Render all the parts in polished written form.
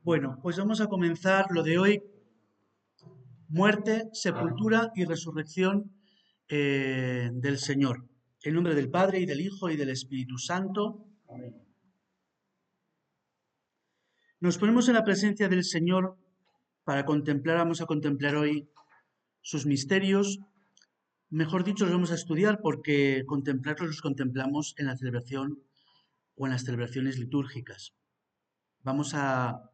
Bueno, pues vamos a comenzar lo de hoy, muerte, sepultura y resurrección del Señor. En nombre del Padre y del Hijo y del Espíritu Santo. Amén. Nos ponemos en la presencia del Señor para contemplar, vamos a contemplar hoy sus misterios. Mejor dicho, los vamos a estudiar porque contemplarlos los contemplamos en la celebración o en las celebraciones litúrgicas. Vamos a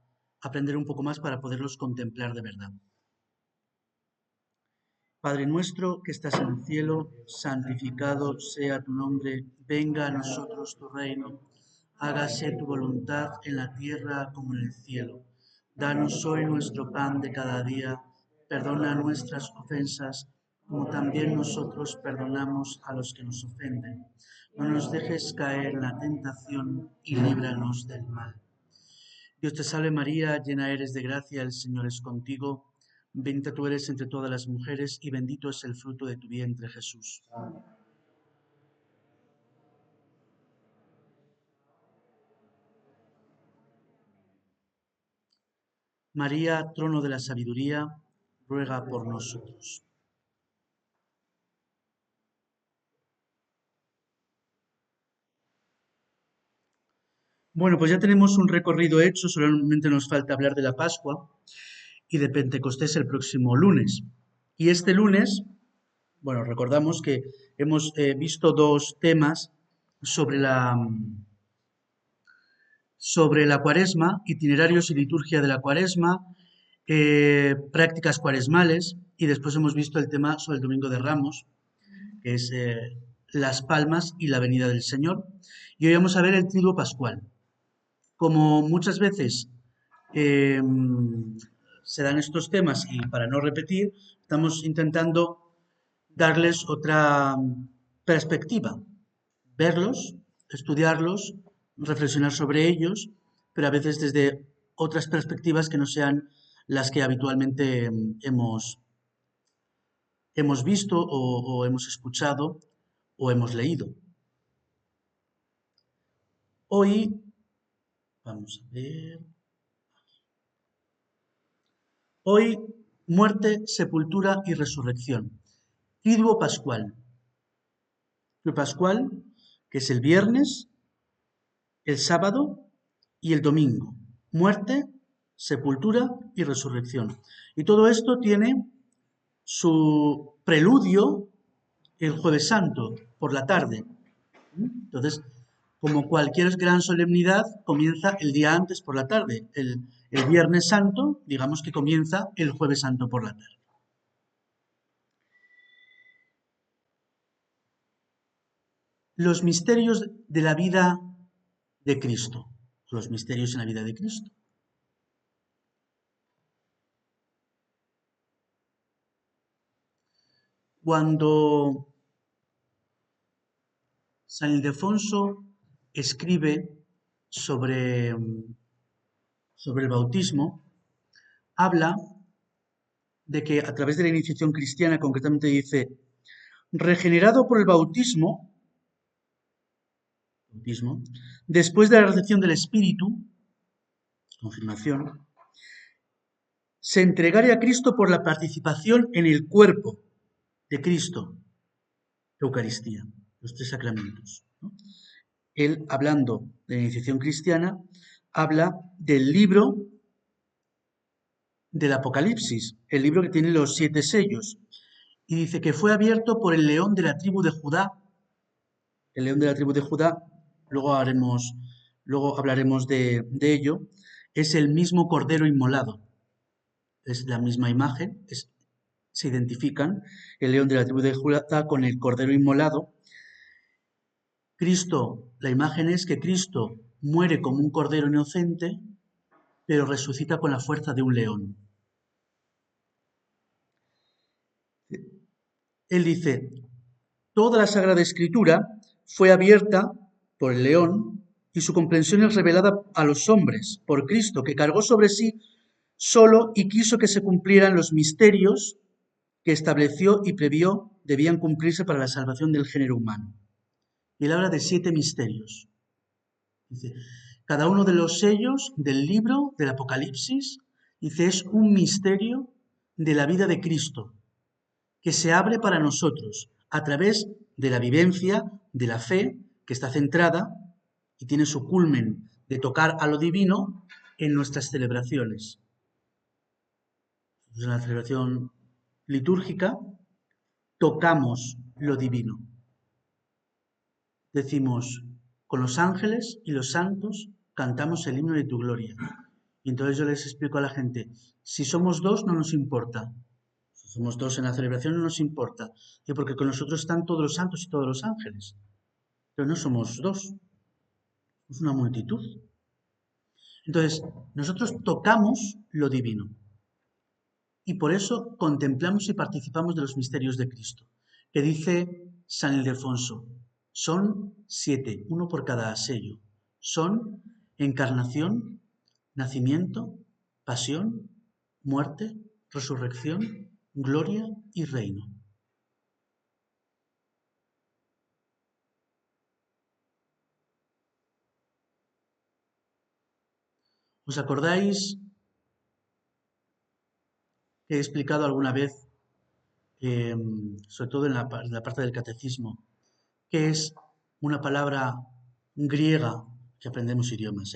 aprender un poco más para poderlos contemplar de verdad. Padre nuestro que estás en el cielo, santificado sea tu nombre, venga a nosotros tu reino, hágase tu voluntad en la tierra como en el cielo. Danos hoy nuestro pan de cada día, perdona nuestras ofensas, como también nosotros perdonamos a los que nos ofenden. No nos dejes caer en la tentación y líbranos del mal. Dios te salve María, llena eres de gracia, el Señor es contigo. Bendita tú eres entre todas las mujeres y bendito es el fruto de tu vientre, Jesús. Amén. María, trono de la sabiduría, ruega por nosotros. Bueno, pues ya tenemos un recorrido hecho, solamente nos falta hablar de la Pascua y de Pentecostés el próximo lunes. Y este lunes, bueno, recordamos que hemos visto dos temas sobre la Cuaresma, itinerarios y liturgia de la Cuaresma, prácticas cuaresmales, y después hemos visto el tema sobre el Domingo de Ramos, que es las palmas y la venida del Señor. Y hoy vamos a ver el Triduo Pascual. Como muchas veces se dan estos temas y para no repetir, estamos intentando darles otra perspectiva, verlos, estudiarlos, reflexionar sobre ellos, pero a veces desde otras perspectivas que no sean las que habitualmente hemos visto o hemos escuchado o hemos leído. Hoy, vamos a ver, hoy muerte, sepultura y resurrección. Triduo Pascual. Triduo Pascual, que es el viernes, el sábado y el domingo. Muerte, sepultura y resurrección. Y todo esto tiene su preludio el Jueves Santo, por la tarde. Entonces, como cualquier gran solemnidad, comienza el día antes por la tarde. El Viernes Santo, digamos que comienza el Jueves Santo por la tarde. Los misterios de la vida de Cristo. Los misterios en la vida de Cristo. Cuando San Ildefonso escribe sobre el bautismo, habla de que a través de la iniciación cristiana, concretamente dice, regenerado por el bautismo, después de la recepción del Espíritu, confirmación, se entregará a Cristo por la participación en el cuerpo de Cristo, Eucaristía, los tres sacramentos, ¿no? Él, hablando de la iniciación cristiana, habla del libro del Apocalipsis, el libro que tiene los 7 sellos, y dice que fue abierto por el león de la tribu de Judá. El león de la tribu de Judá, luego hablaremos de ello, es el mismo cordero inmolado. Es la misma imagen, se identifican el león de la tribu de Judá con el cordero inmolado. Cristo, la imagen es que Cristo muere como un cordero inocente, pero resucita con la fuerza de un león. Él dice, toda la Sagrada Escritura fue abierta por el león y su comprensión es revelada a los hombres por Cristo, que cargó sobre sí solo y quiso que se cumplieran los misterios que estableció y previó debían cumplirse para la salvación del género humano. Y él habla de 7 misterios. Dice, Cada uno de los sellos del libro del Apocalipsis, dice, es un misterio de la vida de Cristo, que se abre para nosotros a través de la vivencia de la fe, que está centrada y tiene su culmen de tocar a lo divino en nuestras celebraciones. En la celebración litúrgica tocamos lo divino. Decimos, con los ángeles y los santos cantamos el himno de tu gloria. Y entonces yo les explico a la gente, si somos dos no nos importa. Si somos dos en la celebración no nos importa. Y porque con nosotros están todos los santos y todos los ángeles. Pero no somos dos, es una multitud. Entonces, nosotros tocamos lo divino. Y por eso contemplamos y participamos de los misterios de Cristo. Que dice San Ildefonso, son 7, uno por cada sello. Son encarnación, nacimiento, pasión, muerte, resurrección, gloria y reino. ¿Os acordáis que he explicado alguna vez, sobre todo en la parte del catecismo, qué es una palabra griega, que aprendemos idiomas,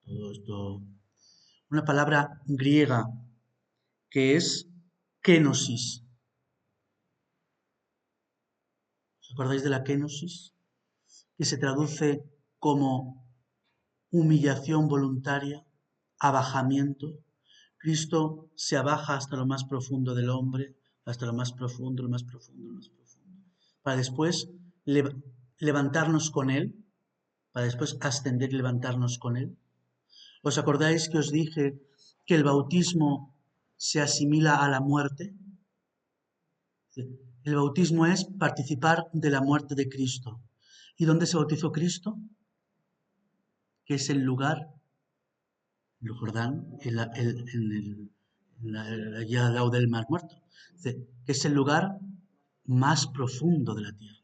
todo esto, una palabra griega que es kenosis? ¿Os acordáis de la kenosis? Que se traduce como humillación voluntaria, abajamiento. Cristo se abaja hasta lo más profundo del hombre, hasta lo más profundo, lo más profundo, lo más profundo, para después levantarnos con Él, para después ascender y levantarnos con Él. ¿Os acordáis que os dije que el bautismo se asimila a la muerte? El bautismo es participar de la muerte de Cristo. ¿Y dónde se bautizó Cristo? Que es el lugar, el Jordán, allá al lado del Mar Muerto, que es el lugar más profundo de la tierra,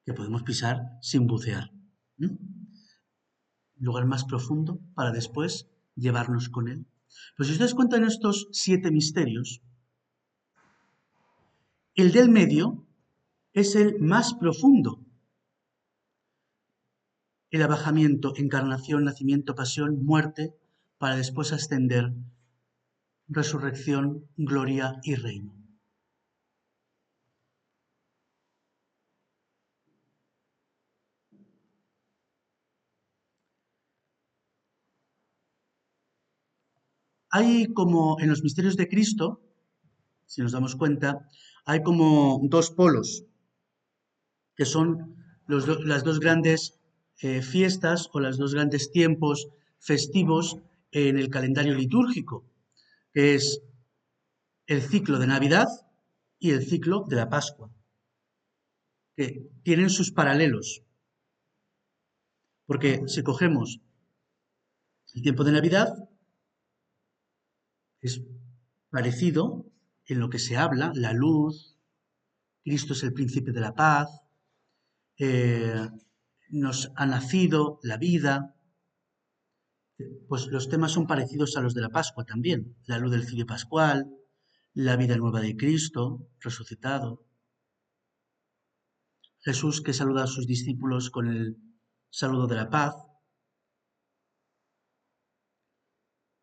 que podemos pisar sin bucear. Lugar más profundo para después llevarnos con Él. Pues si ustedes cuentan estos 7 misterios, el del medio es el más profundo. El abajamiento, encarnación, nacimiento, pasión, muerte, para después ascender, resurrección, gloria y reino. Hay como en los misterios de Cristo, si nos damos cuenta, hay como dos polos, que son las dos grandes fiestas o los dos grandes tiempos festivos en el calendario litúrgico, que es el ciclo de Navidad y el ciclo de la Pascua, que tienen sus paralelos. Porque si cogemos el tiempo de Navidad, es parecido en lo que se habla, la luz, Cristo es el príncipe de la paz, eh, nos ha nacido la vida. Pues los temas son parecidos a los de la Pascua también. La luz del cirio pascual, la vida nueva de Cristo, resucitado. Jesús que saluda a sus discípulos con el saludo de la paz.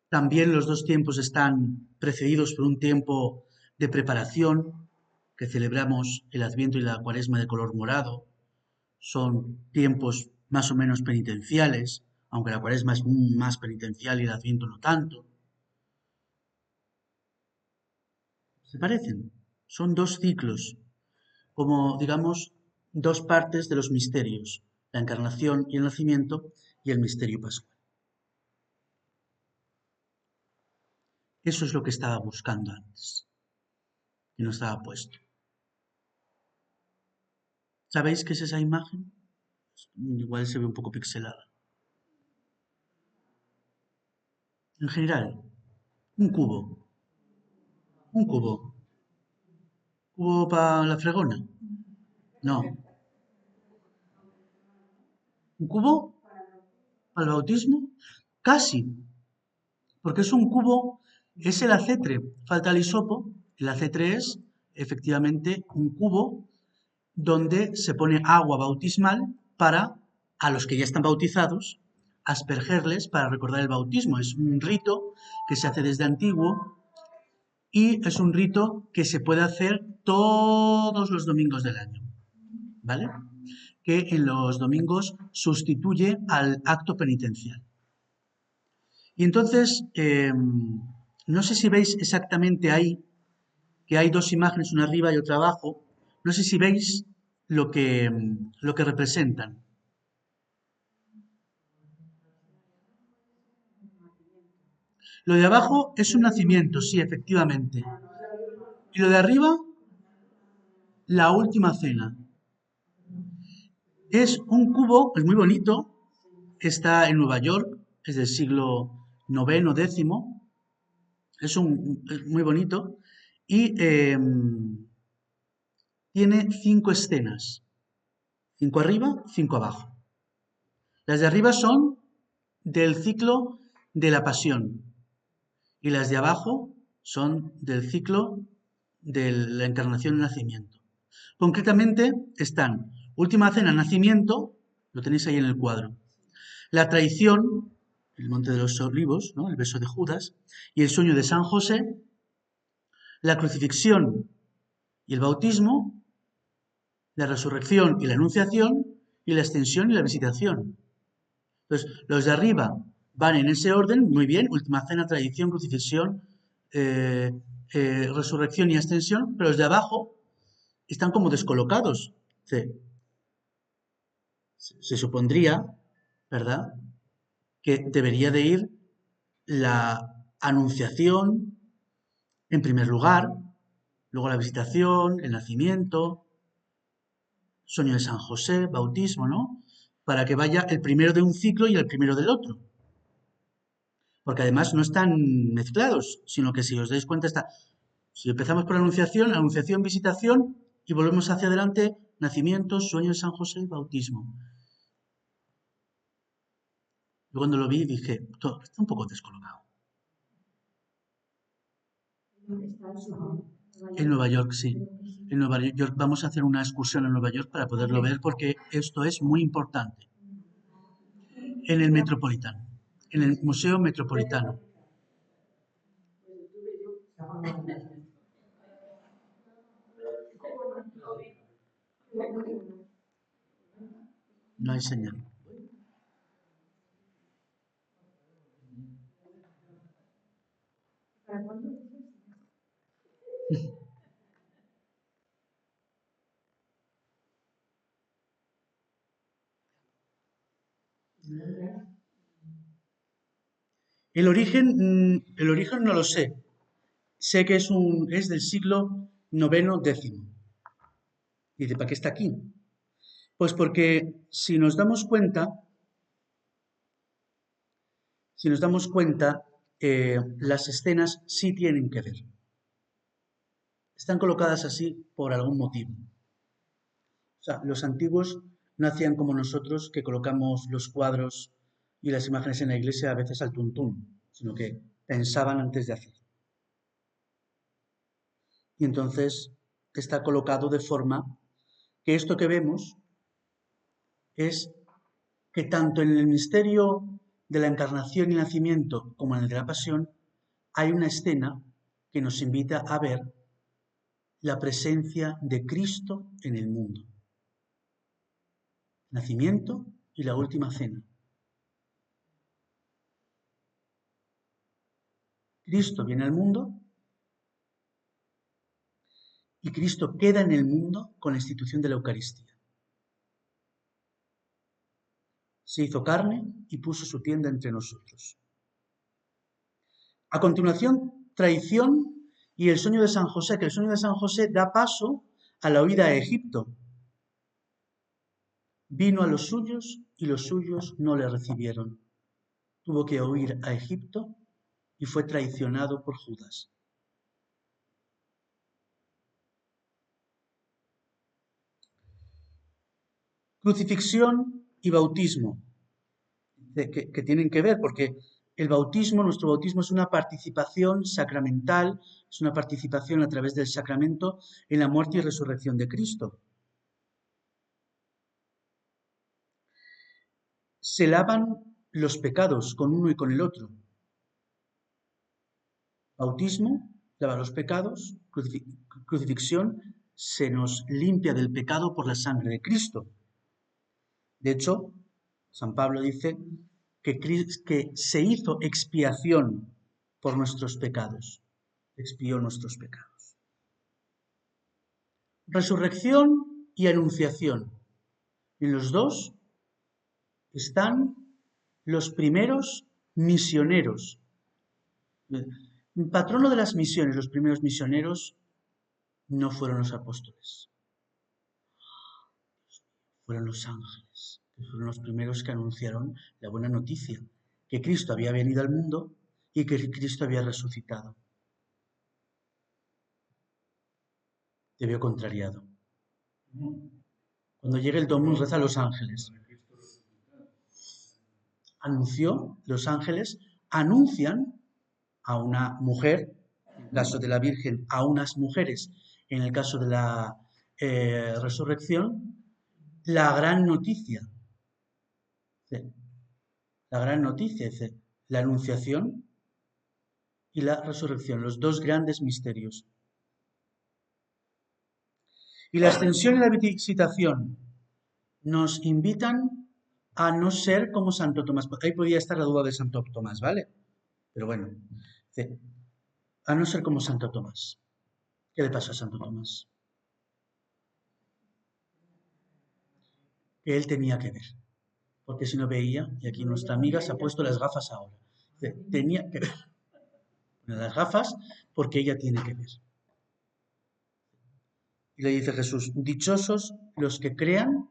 También los dos tiempos están precedidos por un tiempo de preparación, que celebramos el Adviento y la Cuaresma de color morado. Son tiempos más o menos penitenciales, aunque la Cuaresma es más penitencial y el Adviento no tanto. ¿Se parecen? Son dos ciclos, como digamos dos partes de los misterios, la encarnación y el nacimiento y el misterio pascual. Eso es lo que estaba buscando antes, y no estaba puesto. ¿Sabéis qué es esa imagen? Igual se ve un poco pixelada. En general, un cubo. Un cubo. ¿Cubo para la fregona? No. ¿Un cubo para el bautismo? Casi, porque es un cubo, es el acetre, falta el hisopo, el acetre es efectivamente un cubo donde se pone agua bautismal para, a los que ya están bautizados, aspergerles para recordar el bautismo. Es un rito que se hace desde antiguo y es un rito que se puede hacer todos los domingos del año, ¿vale? Que en los domingos sustituye al acto penitencial. Y entonces, no sé si veis exactamente ahí que hay dos imágenes, una arriba y otra abajo. No sé si veis lo que representan. Lo de abajo es un nacimiento, sí, efectivamente. Y lo de arriba, la última cena. Es un cubo, es muy bonito, está en Nueva York, es del siglo noveno, décimo, es muy bonito y tiene 5 escenas, 5 arriba, 5 abajo. Las de arriba son del ciclo de la pasión y las de abajo son del ciclo de la encarnación y nacimiento. Concretamente están Última Cena, Nacimiento, lo tenéis ahí en el cuadro, la traición, el Monte de los Olivos, ¿no? El beso de Judas, y el sueño de San José, la crucifixión y el bautismo, la resurrección y la anunciación, y la extensión y la visitación. Entonces, los de arriba van en ese orden, muy bien, última cena, tradición, crucifixión, eh, resurrección y extensión, pero los de abajo están como descolocados. Se supondría, ¿verdad?, que debería de ir la anunciación en primer lugar, luego la visitación, el nacimiento, sueño de San José, bautismo, ¿no? Para que vaya el primero de un ciclo y el primero del otro. Porque además no están mezclados, sino que si os dais cuenta está, si empezamos por anunciación, visitación y volvemos hacia adelante, nacimiento, sueño de San José, bautismo. Yo cuando lo vi dije, está un poco descolocado. En Nueva York, sí. En Nueva York vamos a hacer una excursión en Nueva York para poderlo ver porque esto es muy importante. En el Metropolitano, en el Museo Metropolitano. No hay señal. El origen no lo sé. Sé que es del siglo noveno, décimo. Y dice, ¿para qué está aquí? Pues porque si nos damos cuenta, las escenas sí tienen que ver. Están colocadas así por algún motivo. O sea, los antiguos no hacían como nosotros, que colocamos los cuadros y las imágenes en la iglesia a veces al tuntún, sino que pensaban antes de hacer. Y entonces está colocado de forma que esto que vemos es que tanto en el misterio de la encarnación y nacimiento como en el de la pasión hay una escena que nos invita a ver la presencia de Cristo en el mundo. Nacimiento y la última cena. Cristo viene al mundo y Cristo queda en el mundo con la institución de la Eucaristía. Se hizo carne y puso su tienda entre nosotros. A continuación, traición y el sueño de San José, que el sueño de San José da paso a la huida a Egipto. Vino a los suyos y los suyos no le recibieron. Tuvo que huir a Egipto y fue traicionado por Judas. Crucifixión y bautismo, que tienen que ver, porque el bautismo, nuestro bautismo es una participación sacramental, es una participación a través del sacramento en la muerte y resurrección de Cristo. Se lavan los pecados con uno y con el otro. Bautismo, lava los pecados, crucifixión, se nos limpia del pecado por la sangre de Cristo. De hecho, San Pablo dice que se hizo expiación por nuestros pecados, expió nuestros pecados. Resurrección y anunciación. En los dos están los primeros misioneros. El patrono de las misiones, los primeros misioneros, no fueron los apóstoles, fueron los ángeles, que fueron los primeros que anunciaron la buena noticia, que Cristo había venido al mundo y que Cristo había resucitado. Te veo contrariado. Cuando llegue el Domus reza a los ángeles. Los ángeles anuncian a una mujer, en el caso de la Virgen, a unas mujeres, en el caso de la resurrección, la gran noticia. La gran noticia, la anunciación y la resurrección, los dos grandes misterios. Y la ascensión y la visitación nos invitan a no ser como Santo Tomás. Ahí podía estar la duda de Santo Tomás, ¿vale? Pero bueno, a no ser como Santo Tomás. ¿Qué le pasó a Santo Tomás? Que él tenía que ver, porque si no veía, y aquí nuestra amiga se ha puesto las gafas ahora. Tenía que ver las gafas porque ella tiene que ver. Y le dice Jesús, dichosos los que crean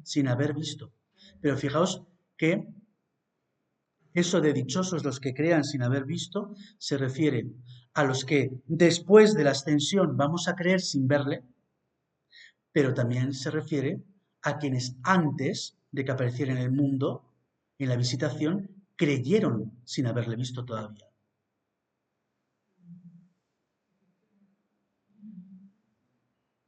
sin haber visto. Pero fijaos que eso de dichosos los que crean sin haber visto se refiere a los que después de la ascensión vamos a creer sin verle, pero también se refiere a quienes antes de que apareciera en el mundo, en la visitación, creyeron sin haberle visto todavía.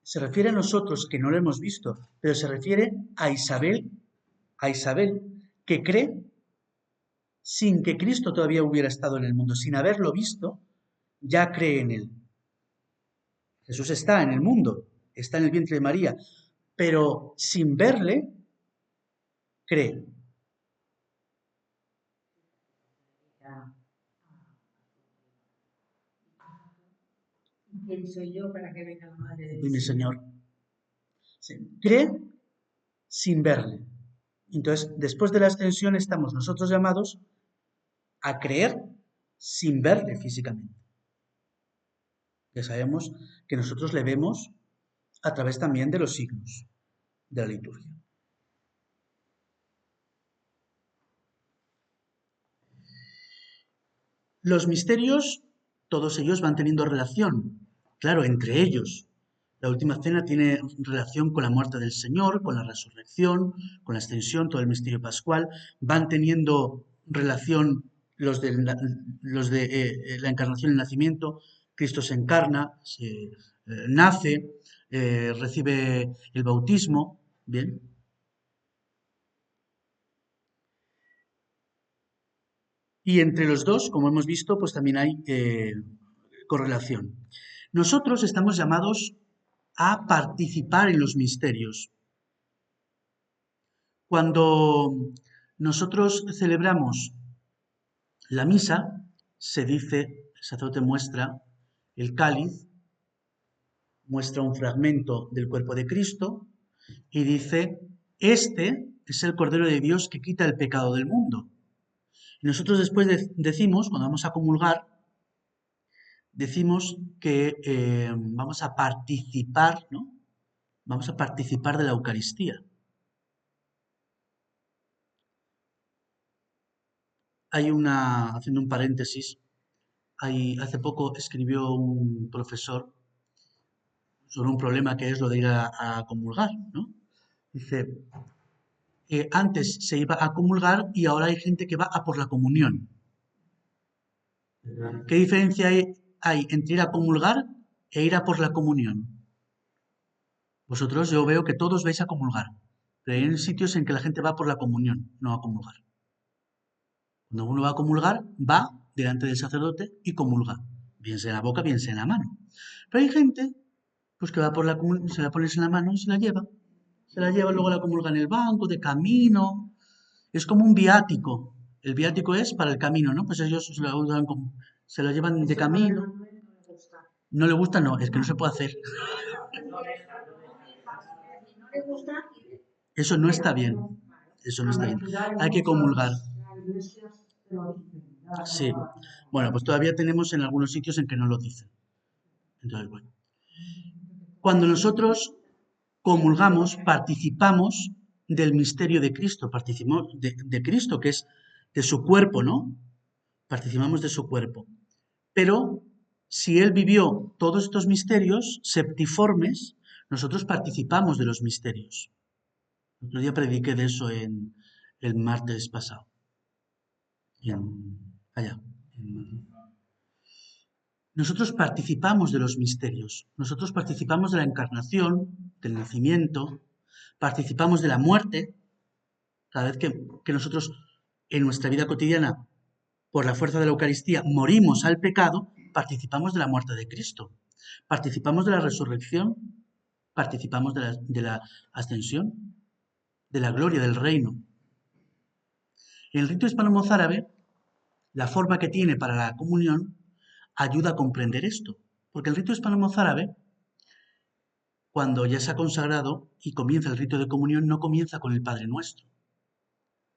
Se refiere a nosotros que no lo hemos visto, pero se refiere a Isabel, que cree sin que Cristo todavía hubiera estado en el mundo, sin haberlo visto, ya cree en él. Jesús está en el mundo, está en el vientre de María, pero sin verle, cree. ¿Quién soy yo para que venga la madre de Mi Señor? Cree sin verle. Entonces, después de la ascensión estamos nosotros llamados a creer sin verle físicamente. Ya sabemos que nosotros le vemos a través también de los signos de la liturgia. Los misterios, todos ellos van teniendo relación, claro, entre ellos. La última cena tiene relación con la muerte del Señor, con la resurrección, con la ascensión, todo el misterio pascual. Van teniendo relación los de la encarnación y el nacimiento. Cristo se encarna, nace, recibe el bautismo. Bien. Y entre los dos, como hemos visto, pues también hay correlación. Nosotros estamos llamados a participar en los misterios. Cuando nosotros celebramos la misa, se dice, el sacerdote muestra el cáliz, muestra un fragmento del cuerpo de Cristo y dice, este es el Cordero de Dios que quita el pecado del mundo. Y nosotros después decimos, cuando vamos a comulgar, decimos que vamos a participar, ¿no? Vamos a participar de la Eucaristía. Haciendo un paréntesis, hace poco escribió un profesor sobre un problema que es lo de ir a comulgar, ¿no? Dice, Antes se iba a comulgar y ahora hay gente que va a por la comunión. ¿Qué diferencia hay entre ir a comulgar e ir a por la comunión? Vosotros yo veo que todos vais a comulgar, pero hay sitios en que la gente va por la comunión, no a comulgar. Cuando uno va a comulgar, va delante del sacerdote y comulga, bien sea en la boca, bien sea en la mano. Pero hay gente pues que va por la comunión, se la pones en la mano y se la lleva, luego la comulga en el banco, de camino. Es como un viático. El viático es para el camino, ¿no? Pues ellos se lo llevan de camino. No le gusta, no, es que no se puede hacer. Eso no está bien. Eso no está bien. Hay que comulgar. Sí. Bueno, pues todavía tenemos en algunos sitios en que no lo dicen. Entonces, bueno. Cuando nosotros comulgamos, participamos del misterio de Cristo, participamos de Cristo, que es de su cuerpo, ¿no? Participamos de su cuerpo. Pero si Él vivió todos estos misterios septiformes, nosotros participamos de los misterios. El otro día prediqué de eso en el martes pasado. Allá. Nosotros participamos de los misterios. Nosotros participamos de la encarnación, del nacimiento, participamos de la muerte. Cada vez que nosotros en nuestra vida cotidiana, por la fuerza de la Eucaristía, morimos al pecado, participamos de la muerte de Cristo. Participamos de la resurrección, participamos de la ascensión, de la gloria del reino. En el rito hispano-mozárabe, la forma que tiene para la comunión ayuda a comprender esto. Porque el rito hispano-mozárabe, cuando ya se ha consagrado y comienza el rito de comunión, no comienza con el Padre Nuestro.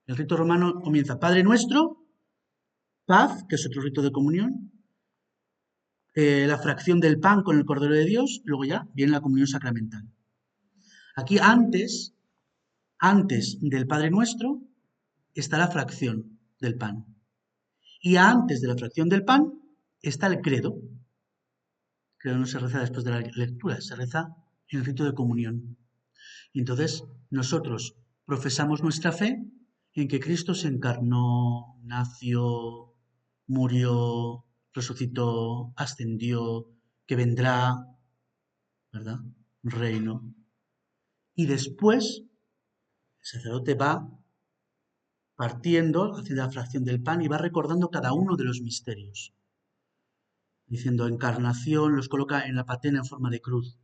El rito romano comienza Padre Nuestro, paz, que es otro rito de comunión, la fracción del pan con el Cordero de Dios, luego ya viene la comunión sacramental. Aquí antes del Padre Nuestro, está la fracción del pan. Y antes de la fracción del pan está el credo. El credo no se reza después de la lectura, se reza en el rito de comunión. Y entonces nosotros profesamos nuestra fe en que Cristo se encarnó, nació, murió, resucitó, ascendió, que vendrá, ¿verdad? Reino. Y después el sacerdote va partiendo, haciendo la fracción del pan y va recordando cada uno de los misterios. Diciendo encarnación, los coloca en la patena en forma de cruz.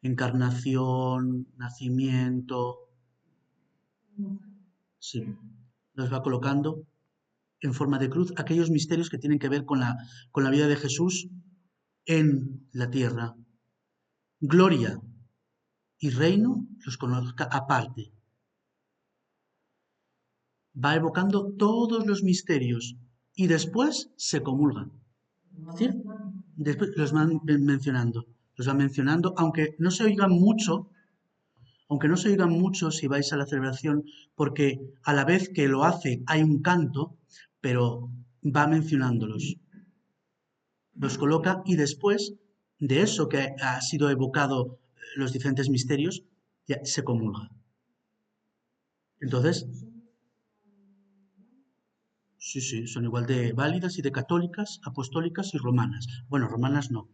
Encarnación, nacimiento. Sí, los va colocando en forma de cruz aquellos misterios que tienen que ver con la vida de Jesús en la tierra. Gloria y reino los coloca aparte. Va evocando todos los misterios y después se comulgan. Es decir, después los van mencionando, aunque no se oigan mucho, si vais a la celebración, porque a la vez que lo hace hay un canto, pero va mencionándolos. Los coloca y después de eso que ha sido evocado los diferentes misterios, ya se comulga. Entonces, sí, son igual de válidas y de católicas, apostólicas y romanas. Bueno, romanas no,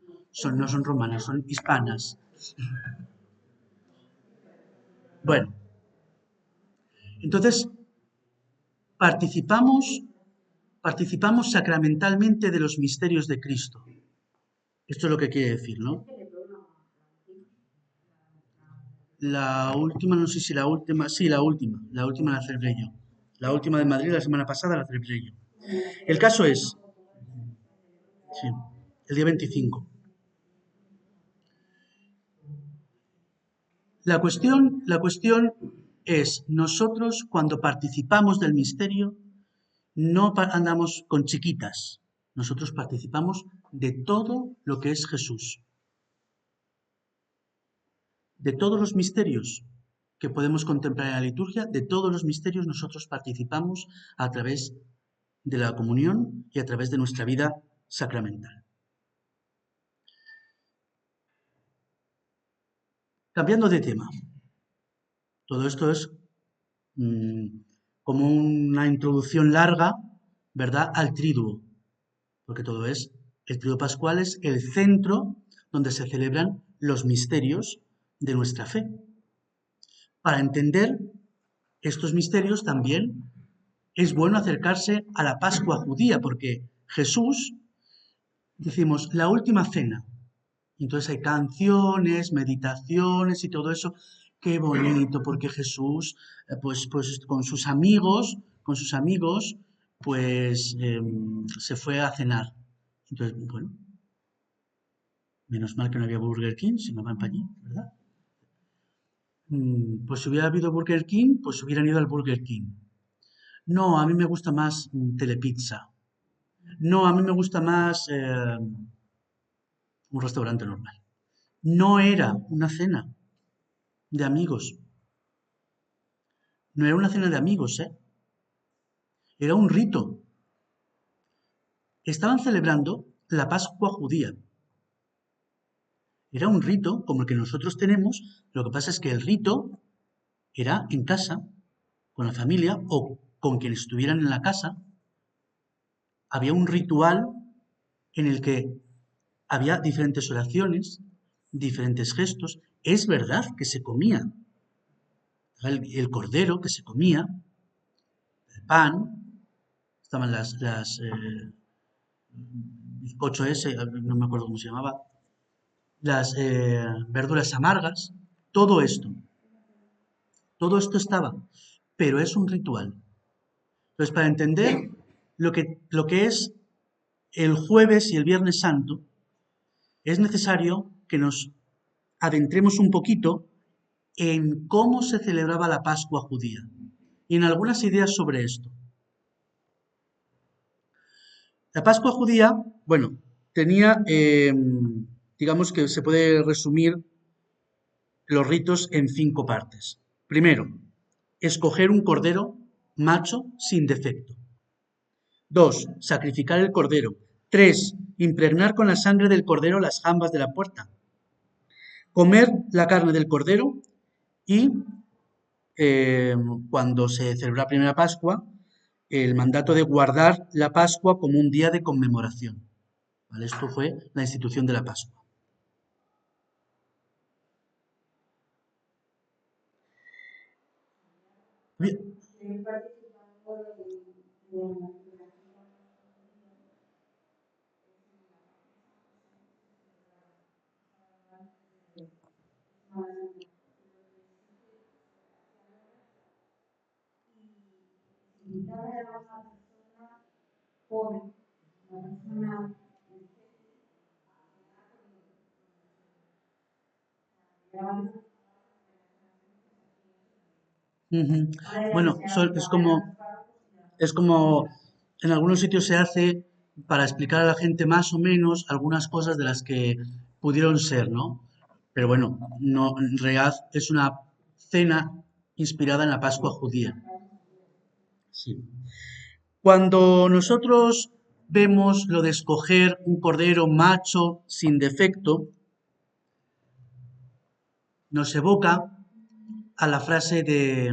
no son romanas, son hispanas. Bueno, entonces participamos sacramentalmente de los misterios de Cristo. Esto es lo que quiere decir, ¿no? La última, no sé si la última, sí, la última la celebré yo. La última de Madrid, la semana pasada, la celebré yo. El caso es, sí, el día 25. La cuestión es, nosotros cuando participamos del misterio, no andamos con chiquitas. Nosotros participamos de todo lo que es Jesús. De todos los misterios que podemos contemplar en la liturgia, de todos los misterios nosotros participamos a través de la comunión y a través de nuestra vida sacramental. Cambiando de tema. Todo esto es como una introducción larga, ¿verdad?, al triduo, porque todo es, el triduo pascual es el centro donde se celebran los misterios de nuestra fe. Para entender estos misterios también es bueno acercarse a la Pascua judía, porque Jesús, decimos, la última cena. Entonces hay canciones, meditaciones y todo eso. Qué bonito, porque Jesús, pues con sus amigos, pues se fue a cenar. Entonces, bueno, menos mal que no había Burger King, si no van para allí, ¿verdad? Pues si hubiera habido Burger King, pues hubieran ido al Burger King. No, a mí me gusta más Telepizza. No, a mí me gusta más un restaurante normal. No era una cena de amigos. No era una cena de amigos, ¿eh? Era un rito. Estaban celebrando la Pascua judía. Era un rito como el que nosotros tenemos. Lo que pasa es que el rito era en casa, con la familia o con quienes estuvieran en la casa. Había un ritual en el que había diferentes oraciones, diferentes gestos. Es verdad que se comía el cordero, que se comía, el pan, estaban bizcocho ese, no me acuerdo cómo se llamaba, las verduras amargas, todo esto estaba, pero es un ritual. Entonces, para entender lo que es el jueves y el viernes santo, es necesario que nos adentremos un poquito en cómo se celebraba la Pascua judía y en algunas ideas sobre esto. La Pascua judía, bueno, tenía, digamos que se puede resumir los ritos en 5 partes. Primero, escoger un cordero macho sin defecto. 2, sacrificar el cordero. 3, impregnar con la sangre del cordero las jambas de la puerta. Comer la carne del cordero y cuando se celebra la primera Pascua, el mandato de guardar la Pascua como un día de conmemoración. ¿Vale? Esto fue la institución de la Pascua. Bien. Ujú. Bueno, es como en algunos sitios se hace para explicar a la gente más o menos algunas cosas de las que pudieron ser, ¿no? Pero bueno, no, en realidad es una cena inspirada en la Pascua judía. Sí. Cuando nosotros vemos lo de escoger un cordero macho sin defecto, nos evoca a la frase de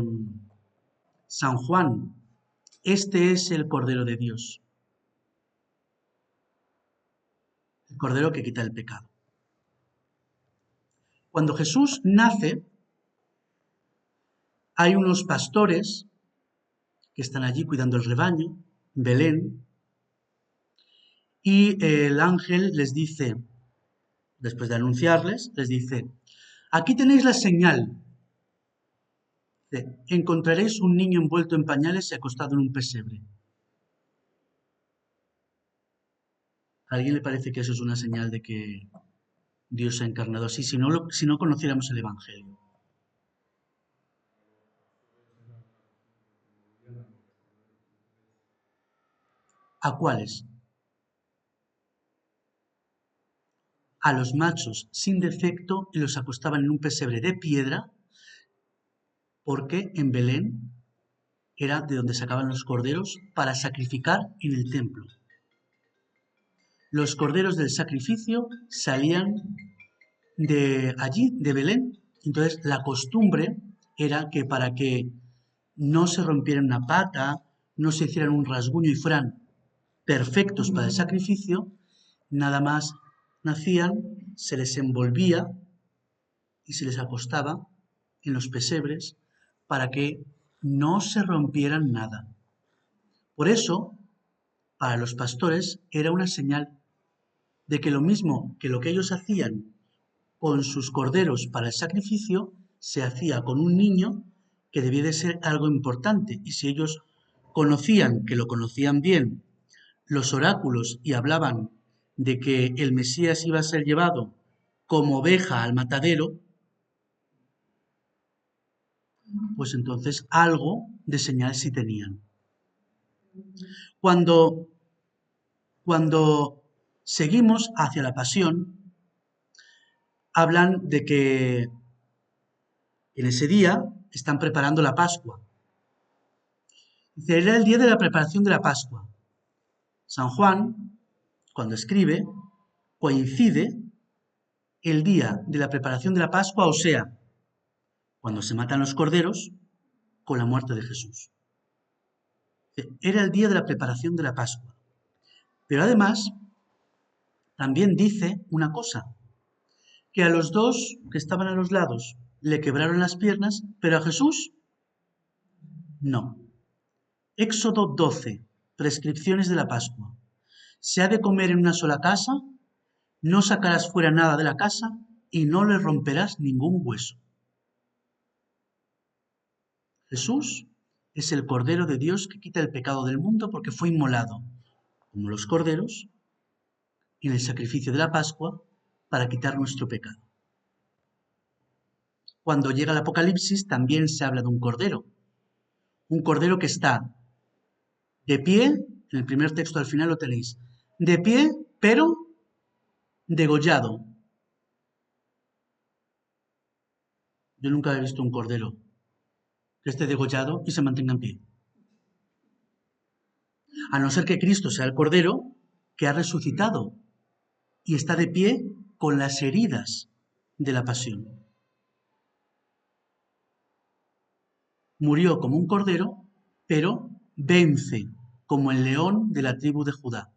San Juan: este es el Cordero de Dios, el Cordero que quita el pecado. Cuando Jesús nace, hay unos pastores que están allí cuidando el rebaño, en Belén, y el ángel les dice, después de anunciarles, les dice: aquí tenéis la señal. Encontraréis un niño envuelto en pañales y acostado en un pesebre. ¿A alguien le parece que eso es una señal de que Dios se ha encarnado así, si no conociéramos el Evangelio? ¿A cuáles? A los machos sin defecto y los acostaban en un pesebre de piedra, porque en Belén era de donde sacaban los corderos para sacrificar en el templo. Los corderos del sacrificio salían de allí, de Belén. Entonces la costumbre era que para que no se rompieran una pata, no se hicieran un rasguño y fueran perfectos para el sacrificio, nada más nacían, se les envolvía y se les acostaba en los pesebres para que no se rompieran nada. Por eso, para los pastores era una señal de que lo mismo que lo que ellos hacían con sus corderos para el sacrificio, se hacía con un niño que debía de ser algo importante. Y si ellos conocían, que lo conocían bien, los oráculos y hablaban de que el Mesías iba a ser llevado como oveja al matadero, pues entonces algo de señal sí tenían. Cuando seguimos hacia la pasión, hablan de que en ese día están preparando la Pascua. Dice, era el día de la preparación de la Pascua. San Juan, cuando escribe, coincide el día de la preparación de la Pascua, o sea, cuando se matan los corderos, con la muerte de Jesús. Era el día de la preparación de la Pascua. Pero además, también dice una cosa, que a los dos que estaban a los lados le quebraron las piernas, pero a Jesús no. Éxodo 12, prescripciones de la Pascua. Se ha de comer en una sola casa, no sacarás fuera nada de la casa y no le romperás ningún hueso. Jesús es el Cordero de Dios que quita el pecado del mundo porque fue inmolado, como los corderos, en el sacrificio de la Pascua para quitar nuestro pecado. Cuando llega el Apocalipsis también se habla de un cordero que está de pie, en el primer texto al final lo tenéis, de pie pero degollado. Yo nunca he visto un cordero que esté degollado y se mantenga en pie. A no ser que Cristo sea el cordero que ha resucitado y está de pie con las heridas de la pasión. Murió como un cordero, pero vence como el león de la tribu de Judá.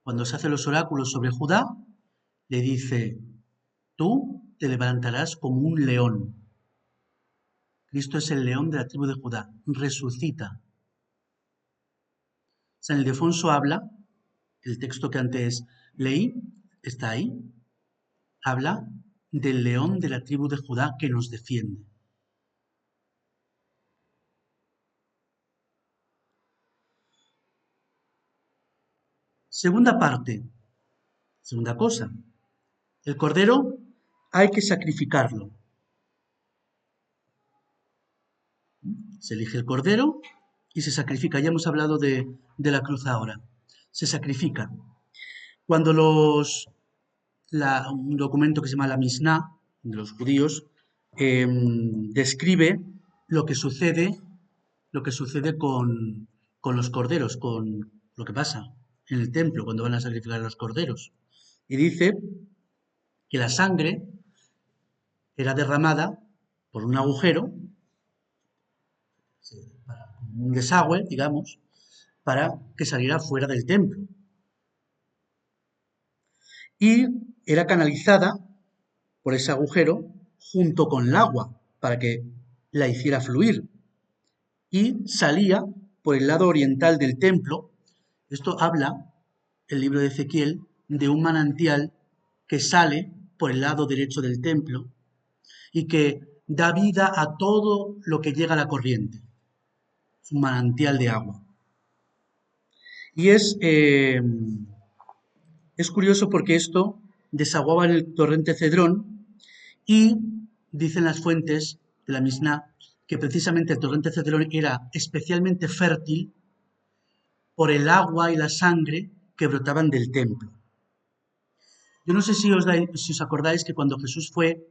Cuando se hacen los oráculos sobre Judá, le dice, tú te levantarás como un león. Cristo es el león de la tribu de Judá, resucita. San Ildefonso habla, el texto que antes leí, está ahí, habla del león de la tribu de Judá que nos defiende. Segunda parte, segunda cosa, el cordero hay que sacrificarlo. Se elige el cordero y se sacrifica. Ya hemos hablado de la cruz ahora. Se sacrifica. Cuando un documento que se llama la Misná de los judíos describe lo que sucede con los corderos, con lo que pasa en el templo cuando van a sacrificar a los corderos. Y dice que la sangre era derramada por un agujero, un desagüe, digamos, para que saliera fuera del templo. Y era canalizada por ese agujero junto con el agua para que la hiciera fluir. Y salía por el lado oriental del templo. Esto habla, el libro de Ezequiel, de un manantial que sale por el lado derecho del templo y que da vida a todo lo que llega a la corriente. Es un manantial de agua. Y es curioso porque esto desaguaba en el torrente Cedrón y dicen las fuentes de la Misná que precisamente el torrente Cedrón era especialmente fértil por el agua y la sangre que brotaban del templo. Yo no sé si os acordáis que cuando Jesús fue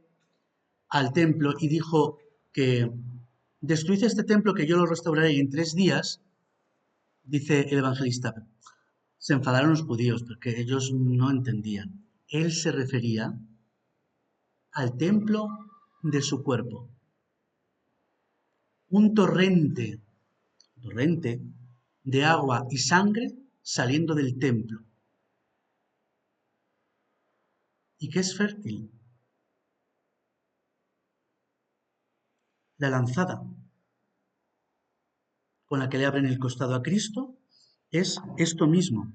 al templo y dijo que destruid este templo que yo lo restauraré en 3 días, dice el evangelista, se enfadaron los judíos porque ellos no entendían. Él se refería al templo de su cuerpo. un torrente de agua y sangre saliendo del templo. ¿Y qué es fértil? La lanzada con la que le abren el costado a Cristo es esto mismo,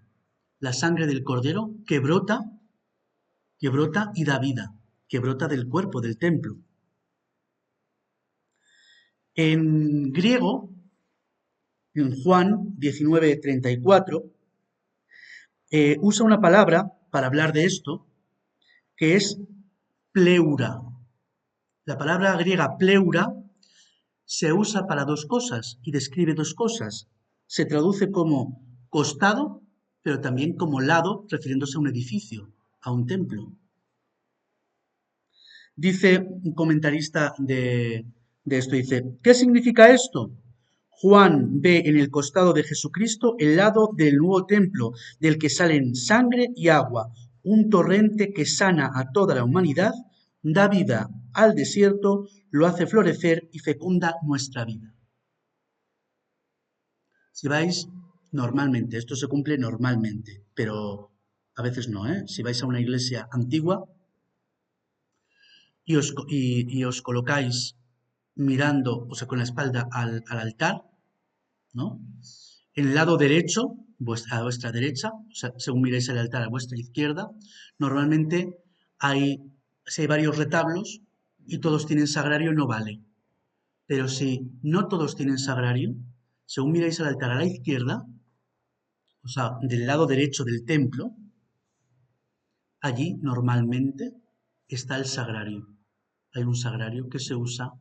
la sangre del Cordero que brota y da vida, que brota del cuerpo, del templo. En griego, en Juan 19:34, usa una palabra para hablar de esto, que es pleura. La palabra griega pleura se usa para dos cosas y describe dos cosas. Se traduce como costado, pero también como lado, refiriéndose a un edificio, a un templo. Dice un comentarista de esto, dice, ¿qué significa esto? Juan ve en el costado de Jesucristo el lado del nuevo templo, del que salen sangre y agua, un torrente que sana a toda la humanidad, da vida al desierto, lo hace florecer y fecunda nuestra vida. Si vais normalmente, esto se cumple normalmente, pero a veces no, ¿eh? Si vais a una iglesia antigua y os colocáis mirando, o sea, con la espalda al altar, ¿no? En el lado derecho, a vuestra derecha, o sea, según miráis el altar a vuestra izquierda, normalmente si hay varios retablos y todos tienen sagrario, no vale. Pero si no todos tienen sagrario, según miráis el altar a la izquierda, o sea, del lado derecho del templo, allí normalmente está el sagrario. Hay un sagrario que se usa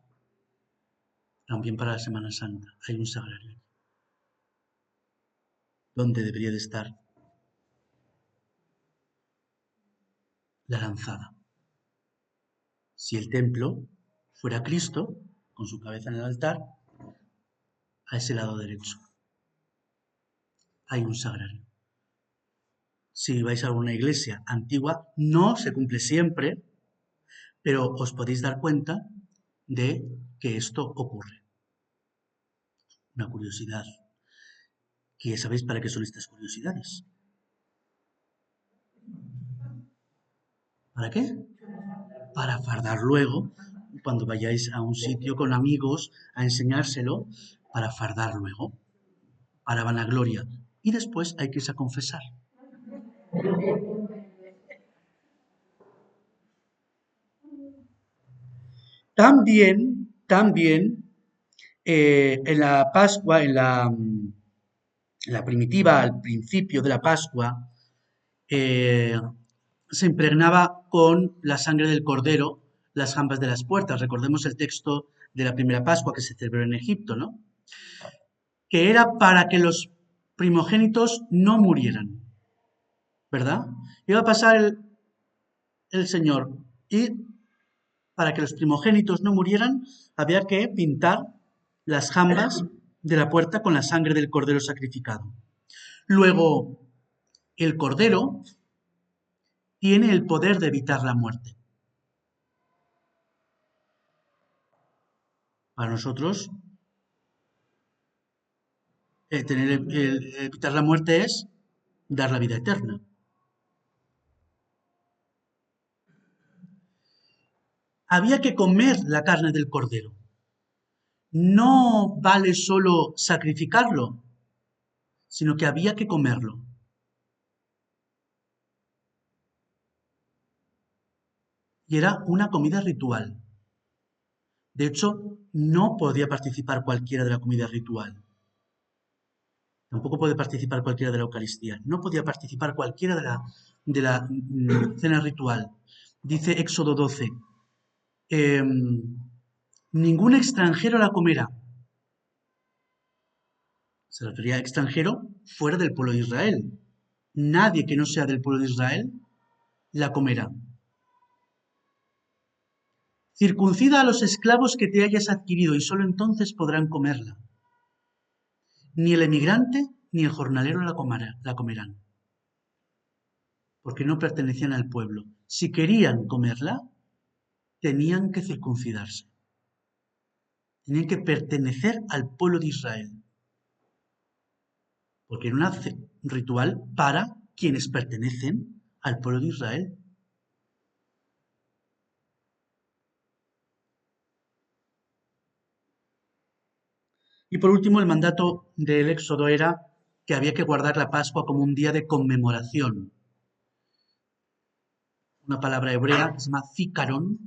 también para la Semana Santa. Hay un sagrario donde debería de estar la lanzada. Si el templo fuera Cristo, con su cabeza en el altar, a ese lado derecho hay un sagrario. Si vais a alguna iglesia antigua, no se cumple siempre, pero os podéis dar cuenta de que esto ocurre. Una curiosidad. ¿Que sabéis para qué son estas curiosidades? ¿Para qué? Para fardar luego, cuando vayáis a un sitio con amigos a enseñárselo, para fardar luego, para vanagloria. Y después hay que irse a confesar. También en la Pascua, en la primitiva, al principio de la Pascua, eh, se impregnaba con la sangre del cordero las jambas de las puertas. Recordemos el texto de la primera Pascua que se celebró en Egipto, ¿no? Que era para que los primogénitos no murieran, ¿verdad? Iba a pasar el Señor y para que los primogénitos no murieran había que pintar las jambas de la puerta con la sangre del cordero sacrificado. Luego, el cordero tiene el poder de evitar la muerte. Para nosotros, evitar la muerte es dar la vida eterna. Había que comer la carne del cordero. No vale solo sacrificarlo, sino que había que comerlo. Y era una comida ritual. De hecho, no podía participar cualquiera de la comida ritual. Tampoco puede participar cualquiera de la Eucaristía. No podía participar cualquiera de la cena ritual. Dice Éxodo 12. Ningún extranjero la comerá. Se refería a extranjero fuera del pueblo de Israel. Nadie que no sea del pueblo de Israel la comerá. Circuncida a los esclavos que te hayas adquirido y solo entonces podrán comerla. Ni el emigrante ni el jornalero la comerán, porque no pertenecían al pueblo. Si querían comerla, tenían que circuncidarse. tenían que pertenecer al pueblo de Israel, porque era un ritual para quienes pertenecen al pueblo de Israel. Y por último, el mandato del Éxodo era que había que guardar la Pascua como un día de conmemoración. Una palabra hebrea que se llama zícaron,